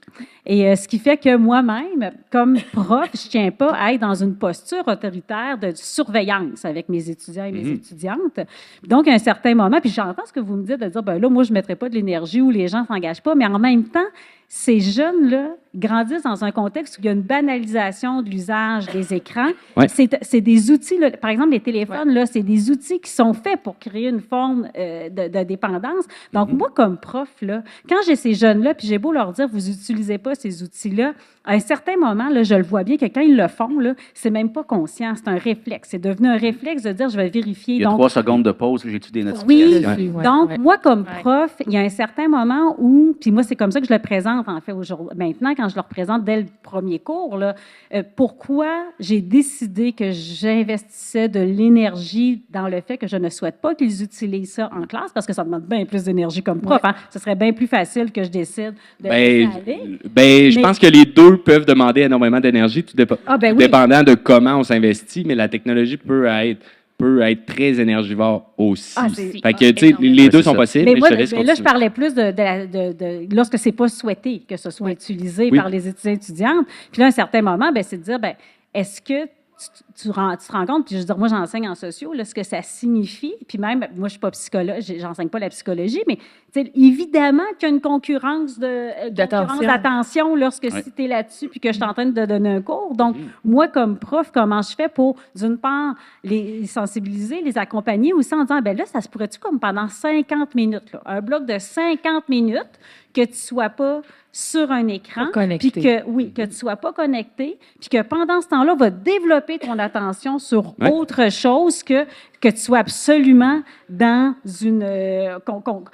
Et ce qui fait que moi-même, comme prof, je ne tiens pas à être dans une posture autoritaire de surveillance avec mes étudiants et mes étudiantes. Donc, à un certain moment, puis j'entends ce que vous me dites de dire, ben là, moi, je ne mettrai pas de l'énergie où les gens ne s'engagent pas, mais en même temps, ces jeunes-là grandissent dans un contexte où il y a une banalisation de l'usage des écrans. Ouais. C'est des outils, là, par exemple, les téléphones, là, c'est des outils qui sont faits pour créer une forme de dépendance. Donc, moi, comme prof, là, quand j'ai ces jeunes-là, puis j'ai beau leur dire, vous n'utilisez pas ces outils-là, à un certain moment, là, je le vois bien que quand ils le font, là, c'est même pas conscient, c'est un réflexe. C'est devenu un réflexe de dire, je vais vérifier. Il y a Donc, 3 secondes de pause, j'ai-tu des oui, notifications? Ouais. donc, Ouais. moi, comme prof, il y a un certain moment où, puis moi, c'est comme ça que je le présente, en fait, aujourd'hui. Maintenant, quand je le représente dès le premier cours, là, pourquoi j'ai décidé que j'investissais de l'énergie dans le fait que je ne souhaite pas qu'ils utilisent ça en classe, parce que ça demande bien plus d'énergie comme prof. Hein? Ce serait bien plus facile que je décide de laisser aller. Je Mais- pense que les deux peuvent demander énormément d'énergie, tout Ah, ben oui. dépendant de comment on s'investit, mais la technologie peut peut être très énergivore aussi. Ah, Fait que, tu sais, les Ouais, deux c'est sont ça. possibles. Mais Mais moi, je te laisse là, je continuer. parlais plus de lorsque c'est pas souhaité que ce soit utilisé Oui. par les étudiants et étudiantes. Puis là, à un certain moment, ben, c'est de dire, ben, est-ce que tu te rends compte, puis je veux dire, moi, j'enseigne en sociaux, là, ce que ça signifie, puis même, moi, je ne suis pas psychologue, j'enseigne pas la psychologie, mais tu sais, évidemment qu'il y a une concurrence d'attention lorsque si tu es là-dessus, puis que je suis en train de donner un cours. Donc, moi, comme prof, comment je fais pour, d'une part, les sensibiliser, les accompagner, aussi en disant, ben là, ça se pourrait-tu comme pendant 50 minutes, là, un bloc de 50 minutes, que tu ne sois pas sur un écran, Connecté. puis que tu ne sois pas connecté, puis que pendant ce temps-là, va développer ton attention sur autre chose que tu sois absolument dans une...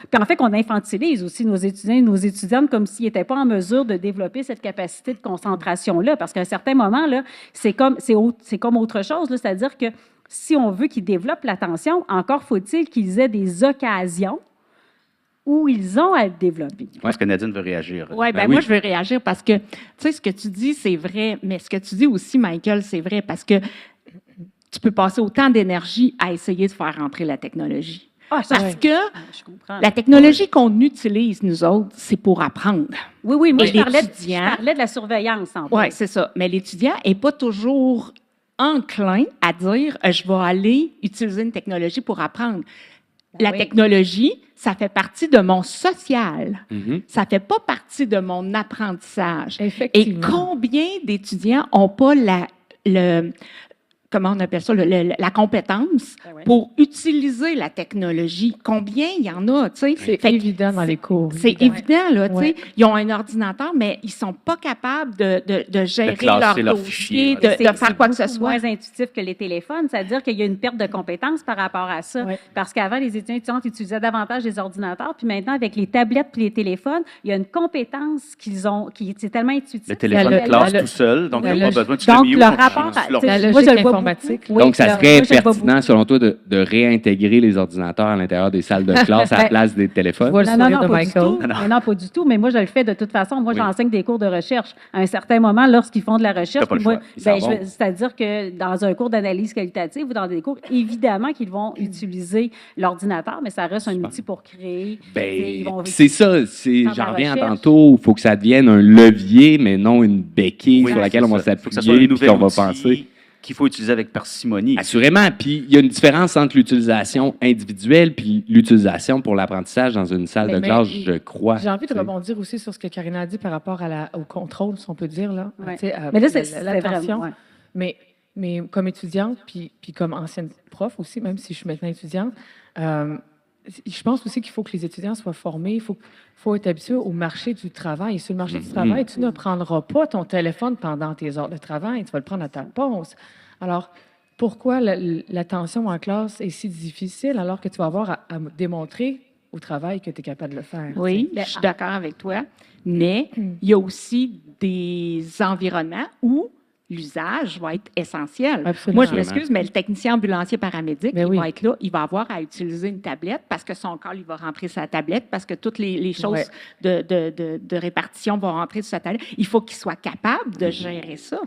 puis en fait, qu'on infantilise aussi nos étudiants et nos étudiantes comme s'ils n'étaient pas en mesure de développer cette capacité de concentration-là, parce qu'à un certain moment, là, c'est comme autre chose, là, c'est-à-dire que si on veut qu'ils développent l'attention, encore faut-il qu'ils aient des occasions où ils ont à le développer. Est-ce que Nadine veut réagir? Ouais, ben oui. moi, je veux réagir parce que, tu sais, ce que tu dis, c'est vrai, mais ce que tu dis aussi, Michael, c'est vrai parce que tu peux passer autant d'énergie à essayer de faire rentrer la technologie. Ah, ça, Parce que je comprends. la technologie qu'on utilise, nous autres, c'est pour apprendre. Oui, moi, Et je parlais l'étudiant- de la surveillance, en fait. Oui, c'est ça. Mais l'étudiant n'est pas toujours enclin à dire je vais aller utiliser une technologie pour apprendre. La technologie, ça fait partie de mon social. Ça ne fait pas partie de mon apprentissage. Et Effectivement. combien d'étudiants n'ont pas comment on appelle ça, la compétence pour utiliser la technologie? Combien il y en a, tu sais? C'est Fait que évident dans les cours. c'est évident, là, tu sais. Ouais. Ils ont un ordinateur, mais ils ne sont pas capables de gérer classer leur leurs dossier, fichiers, de faire quoi que ce C'est soit. moins intuitif que les téléphones, c'est-à-dire qu'il y a une perte de compétences par rapport à ça. Ouais. Parce qu'avant, les étudiants et étudiantes utilisaient davantage les ordinateurs, puis maintenant, avec les tablettes et les téléphones, il y a une compétence qu'ils ont, qui est tellement intuitive. Le téléphone La- classe la- tout seul, donc la- ils n'ont pas la- besoin de donc, chemise le ou rapport sur leur- à- La Moi, je logique le vois informatique. beaucoup. Oui, Donc, ça là, serait moi, je le vois pertinent, selon toi, de réintégrer les ordinateurs à l'intérieur des salles de classe à la Ben, place des téléphones. Je vois le Non, sourire de pas Michael. du tout. Non, pas du tout. Mais moi, je le fais de toute façon. Moi, Oui. j'enseigne des cours de recherche. À un certain moment, lorsqu'ils font de la recherche, T'as pas le puis moi, choix. Ils s'en vont. c'est-à-dire que dans un cours d'analyse qualitative ou dans des cours, évidemment qu'ils vont utiliser l'ordinateur, mais ça reste un outil pour créer. Ils vont- C'est ça, faire de j'en la reviens recherche. tantôt, il faut que ça devienne un levier, mais non une béquille Oui, sur laquelle on va c'est ça. Faut que ça soit s'appuyer un et qu'on nouvel va outil penser. qu'il faut utiliser avec parcimonie. Assurément. Puis il y a une différence entre l'utilisation individuelle puis l'utilisation pour l'apprentissage dans une salle de Mais- classe, je crois. J'ai envie de Tu sais. rebondir aussi sur ce que Karina a dit par rapport au contrôle, si on peut dire. Là. Ouais. Tu sais, Mais là, c'est l'attention. vraiment. Mais comme étudiante, puis comme ancienne prof aussi, même si je suis maintenant étudiante, je pense aussi qu'il faut que les étudiants soient formés. Il faut être habitué au marché du travail. Et sur le marché du travail, tu ne prendras pas ton téléphone pendant tes heures de travail. Tu vas le prendre à ta pause. Alors, pourquoi l'attention en classe est si difficile alors que tu vas avoir à démontrer au travail que tu es capable de le faire? Oui, je suis d'accord avec toi. Mais il y a aussi des environnements où l'usage va être essentiel. Absolument. Moi, je m'excuse, mais le technicien ambulancier paramédic, Ben il oui. va être là, il va avoir à utiliser une tablette parce que son corps, il va rentrer sa tablette, parce que toutes les choses Ouais. de répartition vont rentrer sur sa tablette. Il faut qu'il soit capable de gérer ça.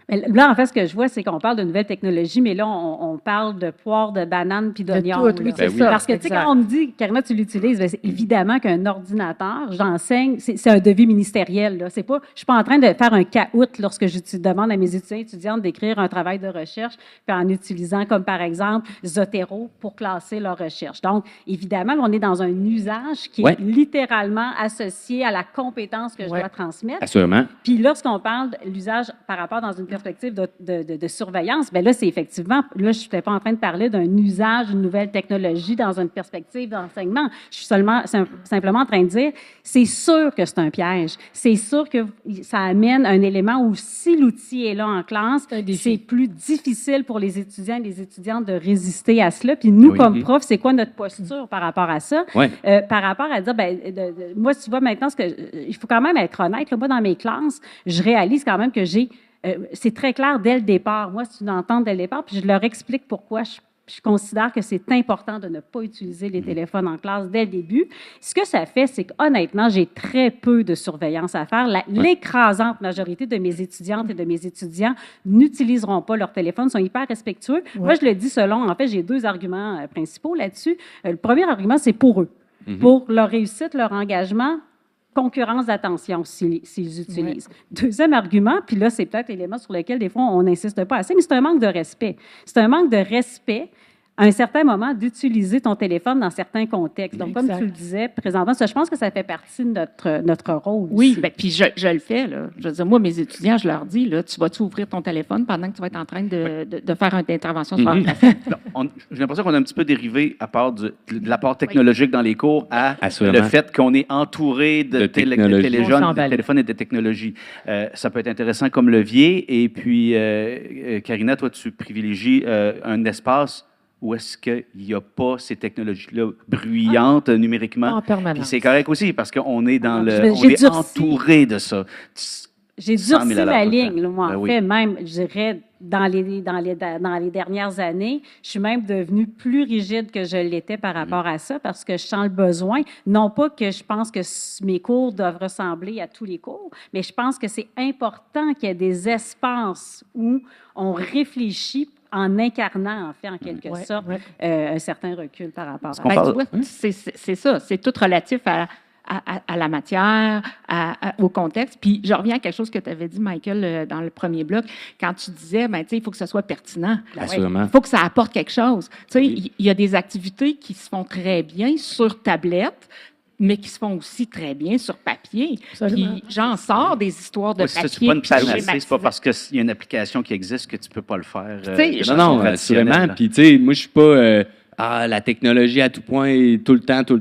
Mais là, en fait, ce que je vois, c'est qu'on parle de nouvelles technologies, mais là, on parle de poires, de bananes puis d'oignons. tout, oui, là. c'est oui. ça. Parce que, tu sais, Exact. quand on me dit, Karina, tu l'utilises, bien, c'est évidemment qu'un ordinateur, j'enseigne, c'est un devis ministériel. Là. C'est pas, je suis pas en train de faire un caout lorsque je demande à mes étudiants et étudiantes d'écrire un travail de recherche, puis en utilisant, comme par exemple, Zotero pour classer leur recherche. Donc, évidemment, là, on est dans un usage qui Ouais. est littéralement associé à la compétence que je Ouais. dois transmettre. Assurément. Puis lorsqu'on parle de l'usage par rapport dans une perspective de surveillance, bien là, c'est effectivement, là, je ne suis pas en train de parler d'un usage d'une nouvelle technologie dans une perspective d'enseignement. Je suis simplement en train de dire, c'est sûr que c'est un piège. C'est sûr que ça amène un élément où si l'outil est là en classe, C'est un défi. c'est plus difficile pour les étudiants et les étudiantes de résister à cela. Puis nous, Oui. comme profs, c'est quoi notre posture par rapport à ça? Ouais. Par rapport à dire, ben, moi, tu vois, maintenant, il faut quand même être honnête. Là, moi, dans mes classes, je réalise quand même que c'est très clair dès le départ. Moi, c'est une entente dès le départ, puis je leur explique pourquoi je je considère que c'est important de ne pas utiliser les téléphones en classe dès le début. Ce que ça fait, c'est qu'honnêtement, j'ai très peu de surveillance à faire. L'écrasante majorité de mes étudiantes et de mes étudiants n'utiliseront pas leur téléphone, sont hyper respectueux. Ouais. Moi, je le dis selon, en fait, j'ai 2 arguments principaux là-dessus. Le premier argument, c'est pour eux, pour leur réussite, leur engagement, concurrence d'attention s'ils utilisent. Deuxième argument, puis là, c'est peut-être l'élément sur lequel, des fois, on n'insiste pas assez, mais c'est un manque de respect. C'est un manque de respect à un certain moment d'utiliser ton téléphone dans certains contextes. Donc, comme tu le disais présentement, ça, je pense que ça fait partie de notre rôle. Oui, bien, puis je le fais, là. Je veux dire, moi, mes étudiants, je leur dis, là, tu vas-tu ouvrir ton téléphone pendant que tu vas être en train de faire une intervention sur un café? J'ai l'impression qu'on a un petit peu dérivé à part de l'apport technologique dans les cours à Assurément. le fait qu'on est entouré de technologie. de téléphones et de technologies. Ça peut être intéressant comme levier. Et puis, Karina, toi, tu privilégies un espace où est-ce qu'il n'y a pas ces technologies-là bruyantes numériquement. En permanence. Puis c'est correct aussi parce qu'on est dans le, on J'ai est durci. entouré de ça. J'ai 100 000 durci à l'heure ma tout le temps. ligne, là, moi, Ben en oui. fait, même, je dirais, dans les dernières années, je suis même devenue plus rigide que je l'étais par rapport à ça parce que je sens le besoin. Non pas que je pense que mes cours doivent ressembler à tous les cours, mais je pense que c'est important qu'il y ait des espaces où on réfléchit en incarnant, en fait, en quelque sorte, un certain recul par rapport à ça. Ben, tu vois, c'est ça, c'est tout relatif à la matière, au contexte. Puis je reviens à quelque chose que tu avais dit, Michael, dans le premier bloc, quand tu disais, ben, il faut que ce soit pertinent. Assurément. Il faut que ça apporte quelque chose. Oui. Il y a des activités qui se font très bien sur tablette, mais qui se font aussi très bien sur papier. Absolument. Puis j'en sors des histoires de Oui, papier. c'est pas une puis panacée, c'est pas parce qu'il y a une application qui existe que tu peux pas le faire. Tu sais, Non, assurément. Puis, tu sais, moi, je suis pas... la technologie à tout point, tout le temps. Tu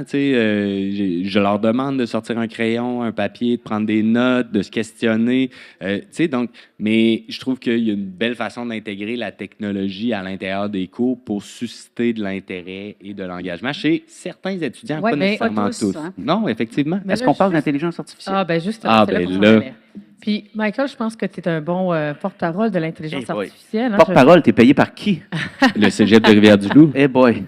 sais, je leur demande de sortir un crayon, un papier, de prendre des notes, de se questionner. Tu sais, donc, mais je trouve qu'il y a une belle façon d'intégrer la technologie à l'intérieur des cours pour susciter de l'intérêt et de l'engagement chez certains étudiants, Ouais, pas mais nécessairement pas tous, tous. hein. Non, effectivement. Mais Est-ce là, qu'on parle je- d'intelligence artificielle? Ah, ben justement, Ah, c'est ben qu'on s'en là. allait. Puis, Michael, je pense que tu es un bon porte-parole de l'intelligence Eh boy. artificielle. Hein, Porte-parole, t'es payé par qui? Le cégep de Rivière-du-Loup. Eh boy.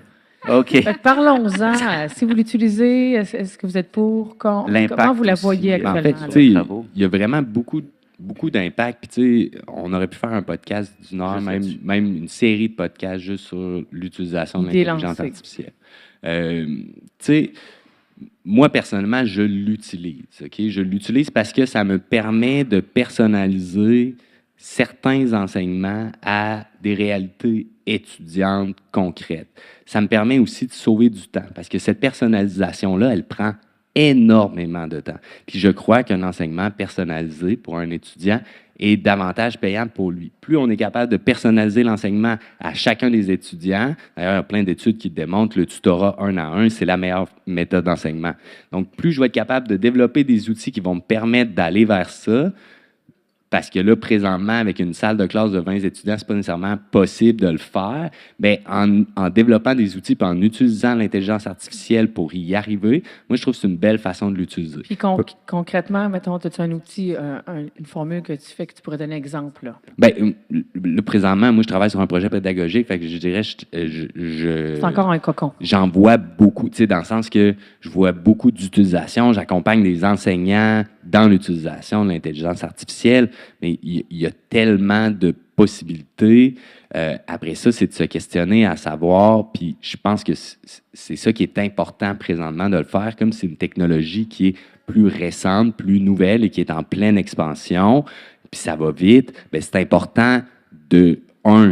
OK. Fait que parlons-en. Si vous l'utilisez, est-ce que vous êtes pour? L'impact Comment vous la aussi. voyez Ben, en actuellement? fait, là? tu sais, Bravo. il y a vraiment beaucoup d'impact. Puis, tu sais, on aurait pu faire un podcast d'une heure, Juste là-dessus. même une série de podcasts juste sur l'utilisation de Idée l'intelligence lancée. artificielle. Tu sais, moi, personnellement, je l'utilise. OK? Je l'utilise parce que ça me permet de personnaliser certains enseignements à des réalités étudiantes concrètes. Ça me permet aussi de sauver du temps parce que cette personnalisation-là, elle prend énormément de temps. Puis je crois qu'un enseignement personnalisé pour un étudiant est davantage payant pour lui. Plus on est capable de personnaliser l'enseignement à chacun des étudiants, d'ailleurs, il y a plein d'études qui démontrent que le tutorat 1 à 1, c'est la meilleure méthode d'enseignement. Donc, plus je vais être capable de développer des outils qui vont me permettre d'aller vers ça, parce que là, présentement, avec une salle de classe de 20 étudiants, ce n'est pas nécessairement possible de le faire. Bien, en développant des outils et en utilisant l'intelligence artificielle pour y arriver, moi, je trouve que c'est une belle façon de l'utiliser. Puis concrètement, mettons, as-tu un outil, une formule que tu fais que tu pourrais donner un exemple? Là? Bien, là, présentement, moi, je travaille sur un projet pédagogique, fait que je dirais, C'est encore un cocon. j'en vois beaucoup, tu sais, dans le sens que je vois beaucoup d'utilisation. J'accompagne des enseignants dans l'utilisation de l'intelligence artificielle, mais il y a tellement de possibilités. Après ça, c'est de se questionner à savoir, puis je pense que c'est ça qui est important présentement de le faire, comme c'est une technologie qui est plus récente, plus nouvelle et qui est en pleine expansion, puis ça va vite, bien, c'est important de,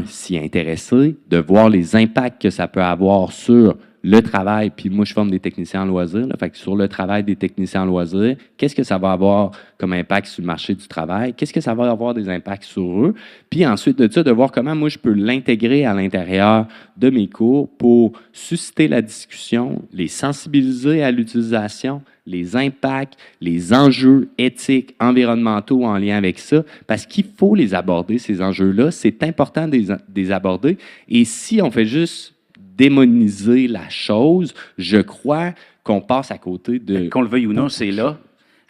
s'y intéresser, de voir les impacts que ça peut avoir sur le travail, puis moi, je forme des techniciens en loisirs, là, fait que sur le travail des techniciens en loisirs, qu'est-ce que ça va avoir comme impact sur le marché du travail? Qu'est-ce que ça va avoir des impacts sur eux? Puis ensuite de ça, de voir comment moi, je peux l'intégrer à l'intérieur de mes cours pour susciter la discussion, les sensibiliser à l'utilisation, les impacts, les enjeux éthiques, environnementaux en lien avec ça, parce qu'il faut les aborder, ces enjeux-là. C'est important de les aborder. Et si on fait juste démoniser la chose, je crois qu'on passe à côté de... Qu'on le veuille ou non, c'est là.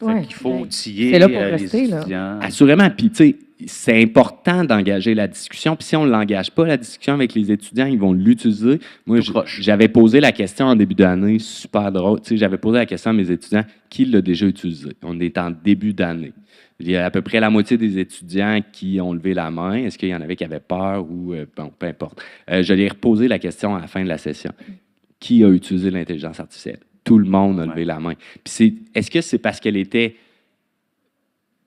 Ouais. Il faut Ouais. outiller C'est là pour les rester, là. étudiants. Assurément. Puis, tu sais, c'est important d'engager la discussion. Puis, si on ne l'engage pas, la discussion avec les étudiants, ils vont l'utiliser. Moi, Tout croche. j'avais posé la question en début d'année, super drôle. Tu sais, j'avais posé la question à mes étudiants, qui l'a déjà utilisé? On est en début d'année. Il y a à peu près la moitié des étudiants qui ont levé la main. Est-ce qu'il y en avait qui avaient peur ou... bon, peu importe. Je leur ai reposé la question à la fin de la session. Qui a utilisé l'intelligence artificielle? Tout le monde a levé la main. Puis est-ce que c'est parce qu'elle était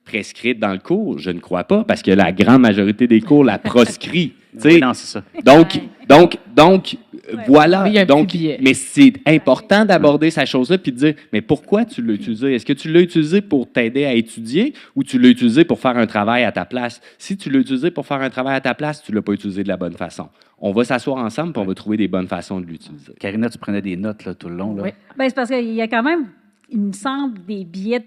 prescrite dans le cours? Je ne crois pas, parce que la grande majorité des cours la proscrit. Tu sais. Oui, non, c'est ça. Donc, voilà. Mais il y a un Donc, petit biais. mais c'est important d'aborder cette chose-là puis de dire, mais pourquoi tu l'as utilisé? Est-ce que tu l'as utilisé pour t'aider à étudier ou tu l'as utilisé pour faire un travail à ta place? Si tu l'as utilisé pour faire un travail à ta place, tu ne l'as pas utilisé de la bonne façon. On va s'asseoir ensemble et on va trouver des bonnes façons de l'utiliser. Karina, tu prenais des notes là, tout le long. Là. Oui. Ben, c'est parce qu'il y a quand même, il me semble, des biais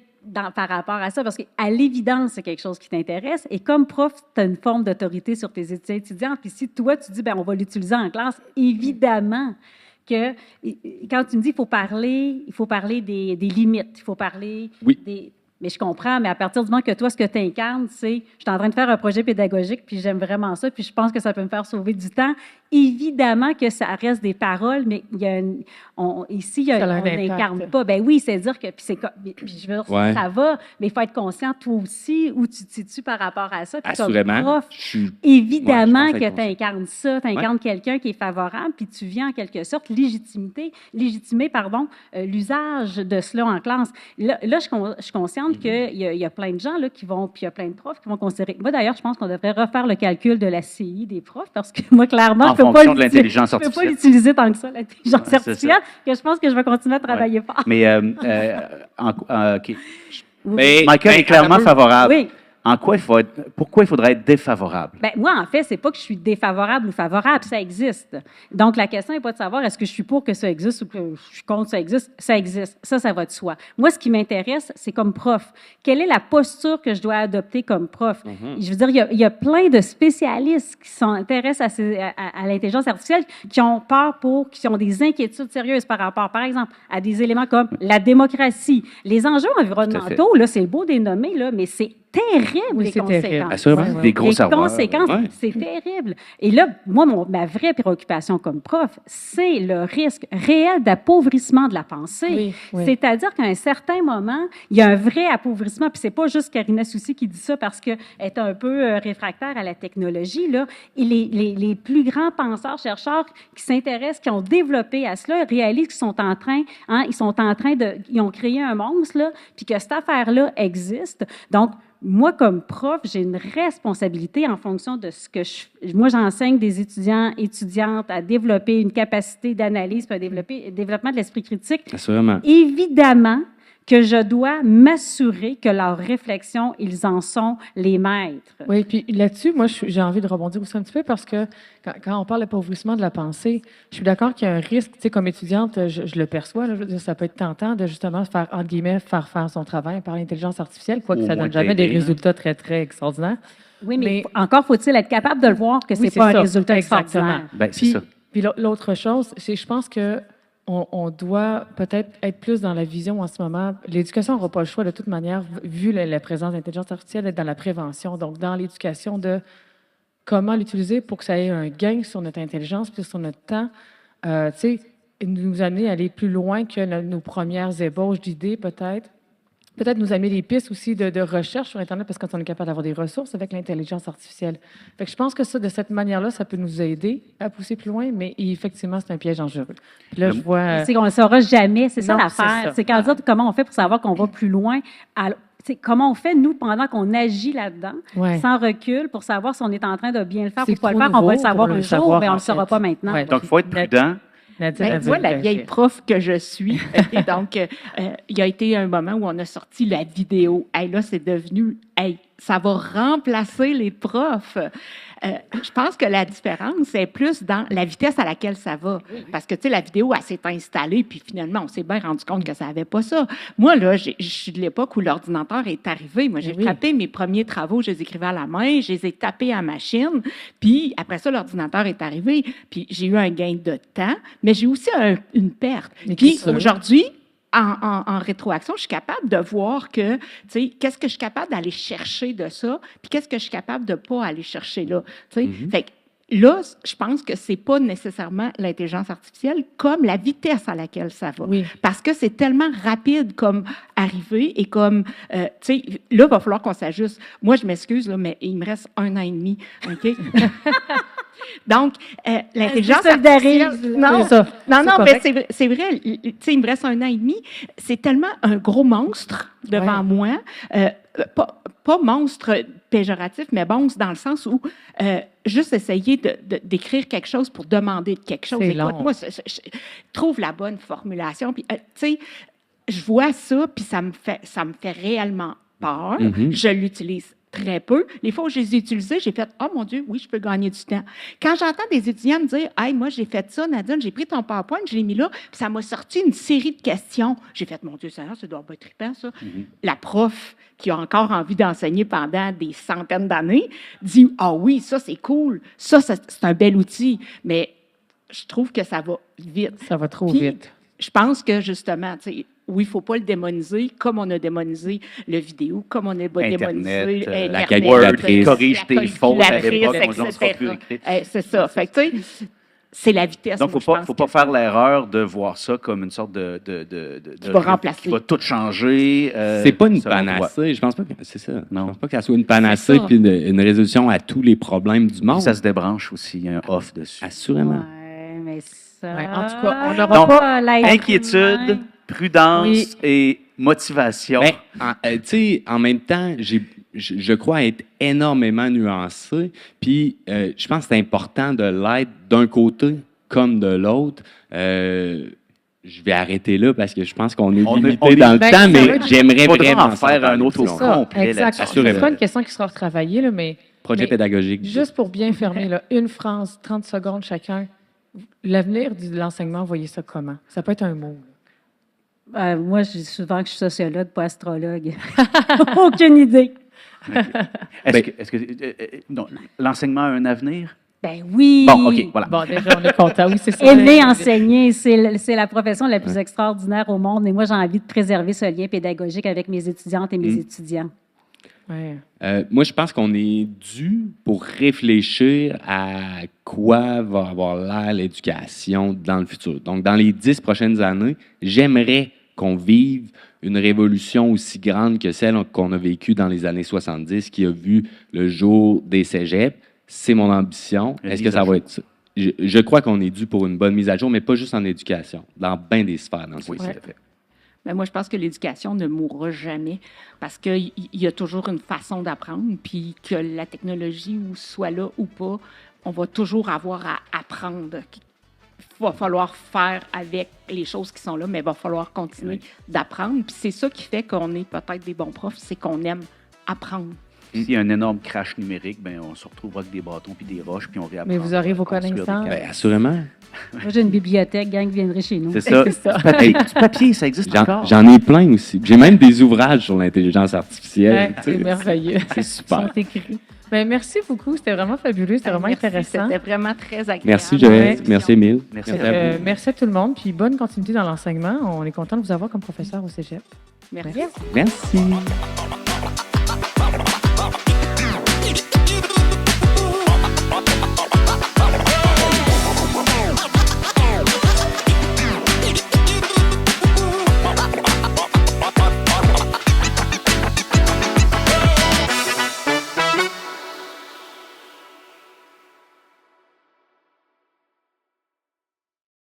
par rapport à ça, parce qu'à l'évidence, c'est quelque chose qui t'intéresse. Et comme prof, tu as une forme d'autorité sur tes étudiantes. Puis si toi, tu dis, ben on va l'utiliser en classe, évidemment que quand tu me dis il faut parler des limites, il faut parler Oui. des... Mais je comprends, mais à partir du moment que toi, ce que tu incarnes, c'est je suis en train de faire un projet pédagogique, puis j'aime vraiment ça, puis je pense que ça peut me faire sauver du temps. Évidemment que ça reste des paroles, mais il y a ici, Ça a on un impact. n'incarne pas. Ben oui, c'est dire que puis je veux dire, Ouais. ça va, mais il faut être conscient, toi aussi, où tu te situes par rapport à ça. Puis comme Assurément. prof, Je suis- évidemment Ouais, je pense que être tu incarnes ça, tu incarnes quelqu'un qui est favorable, puis tu viens en quelque sorte légitimer l'usage de cela en classe. Là je suis consciente qu'il y a plein de gens là, qui vont, puis il y a plein de profs qui vont considérer. Moi, d'ailleurs, je pense qu'on devrait refaire le calcul de la CI des profs, parce que moi, clairement, En je peux fonction pas de l'intelligence je peux pas artificielle. l'utiliser tant que ça, l'intelligence Ouais, c'est artificielle, que je pense que je vais continuer à travailler fort. Mais, OK. Mais- Michael ben, est clairement attends un peu. favorable. Oui. Pourquoi il faudrait être défavorable? Ben, moi, en fait, c'est pas que je suis défavorable ou favorable, ça existe. Donc, la question n'est pas de savoir est-ce que je suis pour que ça existe ou que je suis contre ça existe. Ça existe. Ça va de soi. Moi, ce qui m'intéresse, c'est comme prof. Quelle est la posture que je dois adopter comme prof? Je veux dire, il y a plein de spécialistes qui s'intéressent à l'intelligence artificielle, qui ont peur qui ont des inquiétudes sérieuses par rapport, par exemple, à des éléments comme la démocratie. Les enjeux environnementaux, là, c'est beau des nommer, là, mais c'est terrible, Oui, les c'est conséquences. terrible. Assurément. Ouais, ouais. Des gros Les serveurs. conséquences, Ouais. c'est terrible. Et là, moi, ma vraie préoccupation comme prof, c'est le risque réel d'appauvrissement de la pensée. Oui, oui. C'est-à-dire qu'à un certain moment, il y a un vrai appauvrissement. Puis c'est pas juste Karina Soucy qui dit ça parce qu'elle est un peu réfractaire à la technologie. Là. Et les plus grands penseurs, chercheurs qui s'intéressent, qui ont développé à cela, réalisent qu'ils sont en train, ils ont créé un monstre, là, puis que cette affaire-là existe. Donc, moi, comme prof, j'ai une responsabilité en fonction de ce que moi, j'enseigne des étudiantes à développer une capacité d'analyse, puis développement de l'esprit critique. Assurément. Évidemment que je dois m'assurer que leurs réflexions, ils en sont les maîtres. Oui, puis là-dessus, moi, j'ai envie de rebondir aussi un petit peu parce que quand on parle d'appauvrissement de la pensée, je suis d'accord qu'il y a un risque, tu sais, comme étudiante, je le perçois, là, je veux dire, ça peut être tentant de justement faire, entre guillemets, faire son travail par l'intelligence artificielle, quoique Au ça moins donne jamais des t'aider, là. résultats très, très extraordinaires. Oui, mais Mais- encore faut-il être capable de le voir que Oui, c'est pas ça. un résultat Exactement. extraordinaire. Ben, c'est Puis, ça. puis l'autre chose, c'est je pense que on doit peut-être être plus dans la vision en ce moment. L'éducation n'aura pas le choix de toute manière, vu la présence d'intelligence artificielle, d'être dans la prévention, donc dans l'éducation de comment l'utiliser pour que ça ait un gain sur notre intelligence puis sur notre temps. Tu sais, nous amener à aller plus loin que nos premières ébauches d'idées, peut-être. Peut-être nous amener des pistes aussi de recherche sur Internet, parce que quand on est capable d'avoir des ressources avec l'intelligence artificielle. Fait que je pense que ça, de cette manière-là, ça peut nous aider à pousser plus loin, mais effectivement, c'est un piège dangereux. Puis là, je vois... C'est qu'on ne le saura jamais, c'est ça Non, c'est l'affaire. ça. C'est quand dire comment on fait pour savoir qu'on va plus loin. Comment on fait, nous, pendant qu'on agit là-dedans, Ouais. sans recul, pour savoir si on est en train de bien le faire C'est ou pas le trop faire. On va le nouveau savoir pour un le jour, savoir, mais on ne en le saura fait. pas maintenant. Ouais. Donc, il faut être prudent. Nadine, Ben, elle tu vois, veut la vieille réagir. prof que je suis, et donc, il y a été un moment où on a sorti la vidéo. Hey, là, c'est devenu, hey, ça va remplacer les profs. Je pense que la différence est plus dans la vitesse à laquelle ça va. Parce que, tu sais, la vidéo, elle s'est installée, puis finalement, on s'est bien rendu compte que ça n'avait pas ça. Moi, là, je suis de l'époque où l'ordinateur est arrivé. Moi, j'ai Oui. frappé mes premiers travaux, je les écrivais à la main, je les ai tapés à machine, puis après ça, l'ordinateur est arrivé, puis j'ai eu un gain de temps, mais j'ai aussi une perte. Mais Puis c'est sûr. aujourd'hui, en rétroaction, je suis capable de voir que, tu sais, qu'est-ce que je suis capable d'aller chercher de ça, puis qu'est-ce que je suis capable de pas aller chercher là. Tu sais, fait que là, je pense que c'est pas nécessairement l'intelligence artificielle comme la vitesse à laquelle ça va. Oui. Parce que c'est tellement rapide comme arriver et comme, tu sais, là, il va falloir qu'on s'ajuste. Moi, je m'excuse, là, mais il me reste 1 an et demi, OK? Donc, l'intelligence artificielle... Non, C'est ça. non, C'est mais correct. c'est vrai, tu sais, il me reste 1 an et demi. C'est tellement un gros monstre devant moi. Pas monstre péjoratif, mais monstre dans le sens où juste essayer d'écrire quelque chose pour demander quelque chose. C'est Écoute, long. moi, je trouve la bonne formulation. Puis, tu sais, je vois ça, puis ça me fait réellement peur. Je l'utilise très peu. Les fois où je les ai utilisés, j'ai fait « Oh mon Dieu, oui, je peux gagner du temps. » Quand j'entends des étudiants me dire « Hey, moi, j'ai fait ça, Nadine, j'ai pris ton PowerPoint, je l'ai mis là, puis ça m'a sorti une série de questions. » J'ai fait « Mon Dieu, ça doit pas être trippant, ça. La prof qui a encore envie d'enseigner pendant des centaines d'années dit « Ah oui, ça, c'est cool. Ça, c'est un bel outil. » Mais je trouve que ça va vite. Ça va trop Puis, vite. Je pense que, justement, tu sais, oui, il ne faut pas le démoniser, comme on a démonisé le vidéo, comme on a démonisé Internet, la Internet, calculatrice. Corrige tes fautes à calculatrice, l'époque, on ne sera etc. plus écrite. C'est ça. Fait que, tu sais, c'est la vitesse. Donc, il moi, ne je faut pense pas faire l'erreur de voir ça comme une sorte de Qui va remplacer. qui va tout changer. C'est pas une selon toi. panacée. Je pense pas que c'est ça. Non. Je pense pas que ça soit une panacée C'est ça. puis une résolution à tous les problèmes du monde. Puis ça se débranche aussi, il y a un off dessus. Assurément. Ouais, mais ça... Ouais, en tout cas, on Donc, n'aura pas... l'être Inquiétude, humain. prudence Oui. et motivation. Ben, tu sais, en même temps, je crois être énormément nuancé. Puis, je pense que c'est important de l'être d'un côté comme de l'autre. Je vais arrêter là parce que je pense qu'on est limité on est- dans le Ben, temps, ça mais va être- j'aimerais Faudra vraiment en faire un autre au C'est ça, complet exact. là-dessus. Assurément. C'est pas une question qui sera retravaillée, là, mais Projet mais pédagogique. juste pour bien fermer, là, une phrase, 30 secondes chacun. L'avenir de l'enseignement, voyez ça comment? Ça peut être un mot. Moi, je dis souvent que je suis sociologue, pas astrologue. Aucune idée. Est-ce que non, l'enseignement a un avenir? Ben oui. Bon, OK, voilà. Bon, déjà, on est content. Oui, c'est ça. Aimer enseigner, c'est la profession la plus extraordinaire au monde. Et moi, j'ai envie de préserver ce lien pédagogique avec mes étudiantes et mes étudiants. Ouais. Moi, je pense qu'on est dû pour réfléchir à quoi va avoir l'air l'éducation dans le futur. Donc, dans les 10 prochaines années, j'aimerais qu'on vive une révolution aussi grande que celle qu'on a vécue dans les années 70, qui a vu le jour des cégeps. C'est mon ambition. Une Est-ce mise que ça à va jour. être ça? Je crois qu'on est dû pour une bonne mise à jour, mais pas juste en éducation, dans bien des sphères dans ce Oui, société. tout à fait. Ben, moi, je pense que l'éducation ne mourra jamais parce qu'il y a toujours une façon d'apprendre, puis que la technologie ou soit là ou pas, on va toujours avoir à apprendre. Il va falloir faire avec les choses qui sont là, mais il va falloir continuer d'apprendre. Puis c'est ça qui fait qu'on est peut-être des bons profs, c'est qu'on aime apprendre. S'il y a un énorme crash numérique, ben, on se retrouvera avec des bâtons puis des roches, puis on réapprend. Mais vous aurez vos à construire des connaissances. cabanes. Bien, assurément. Moi, j'ai une bibliothèque, gang viendrait chez nous. C'est ça. C'est ça. Du papier, du papier, ça existe encore. J'en ai plein aussi. J'ai même des ouvrages sur l'intelligence artificielle. Ouais, tu sais. c'est merveilleux. C'est Ils super. sont écrits. Ben, merci beaucoup. C'était vraiment fabuleux. C'était vraiment Merci, intéressant. C'était vraiment très agréable. Merci, Joël. Ouais. Merci, Émile. Merci. à vous. Merci à tout le monde. Puis bonne continuité dans l'enseignement. On est content de vous avoir comme professeur au Cégep. Merci. Merci.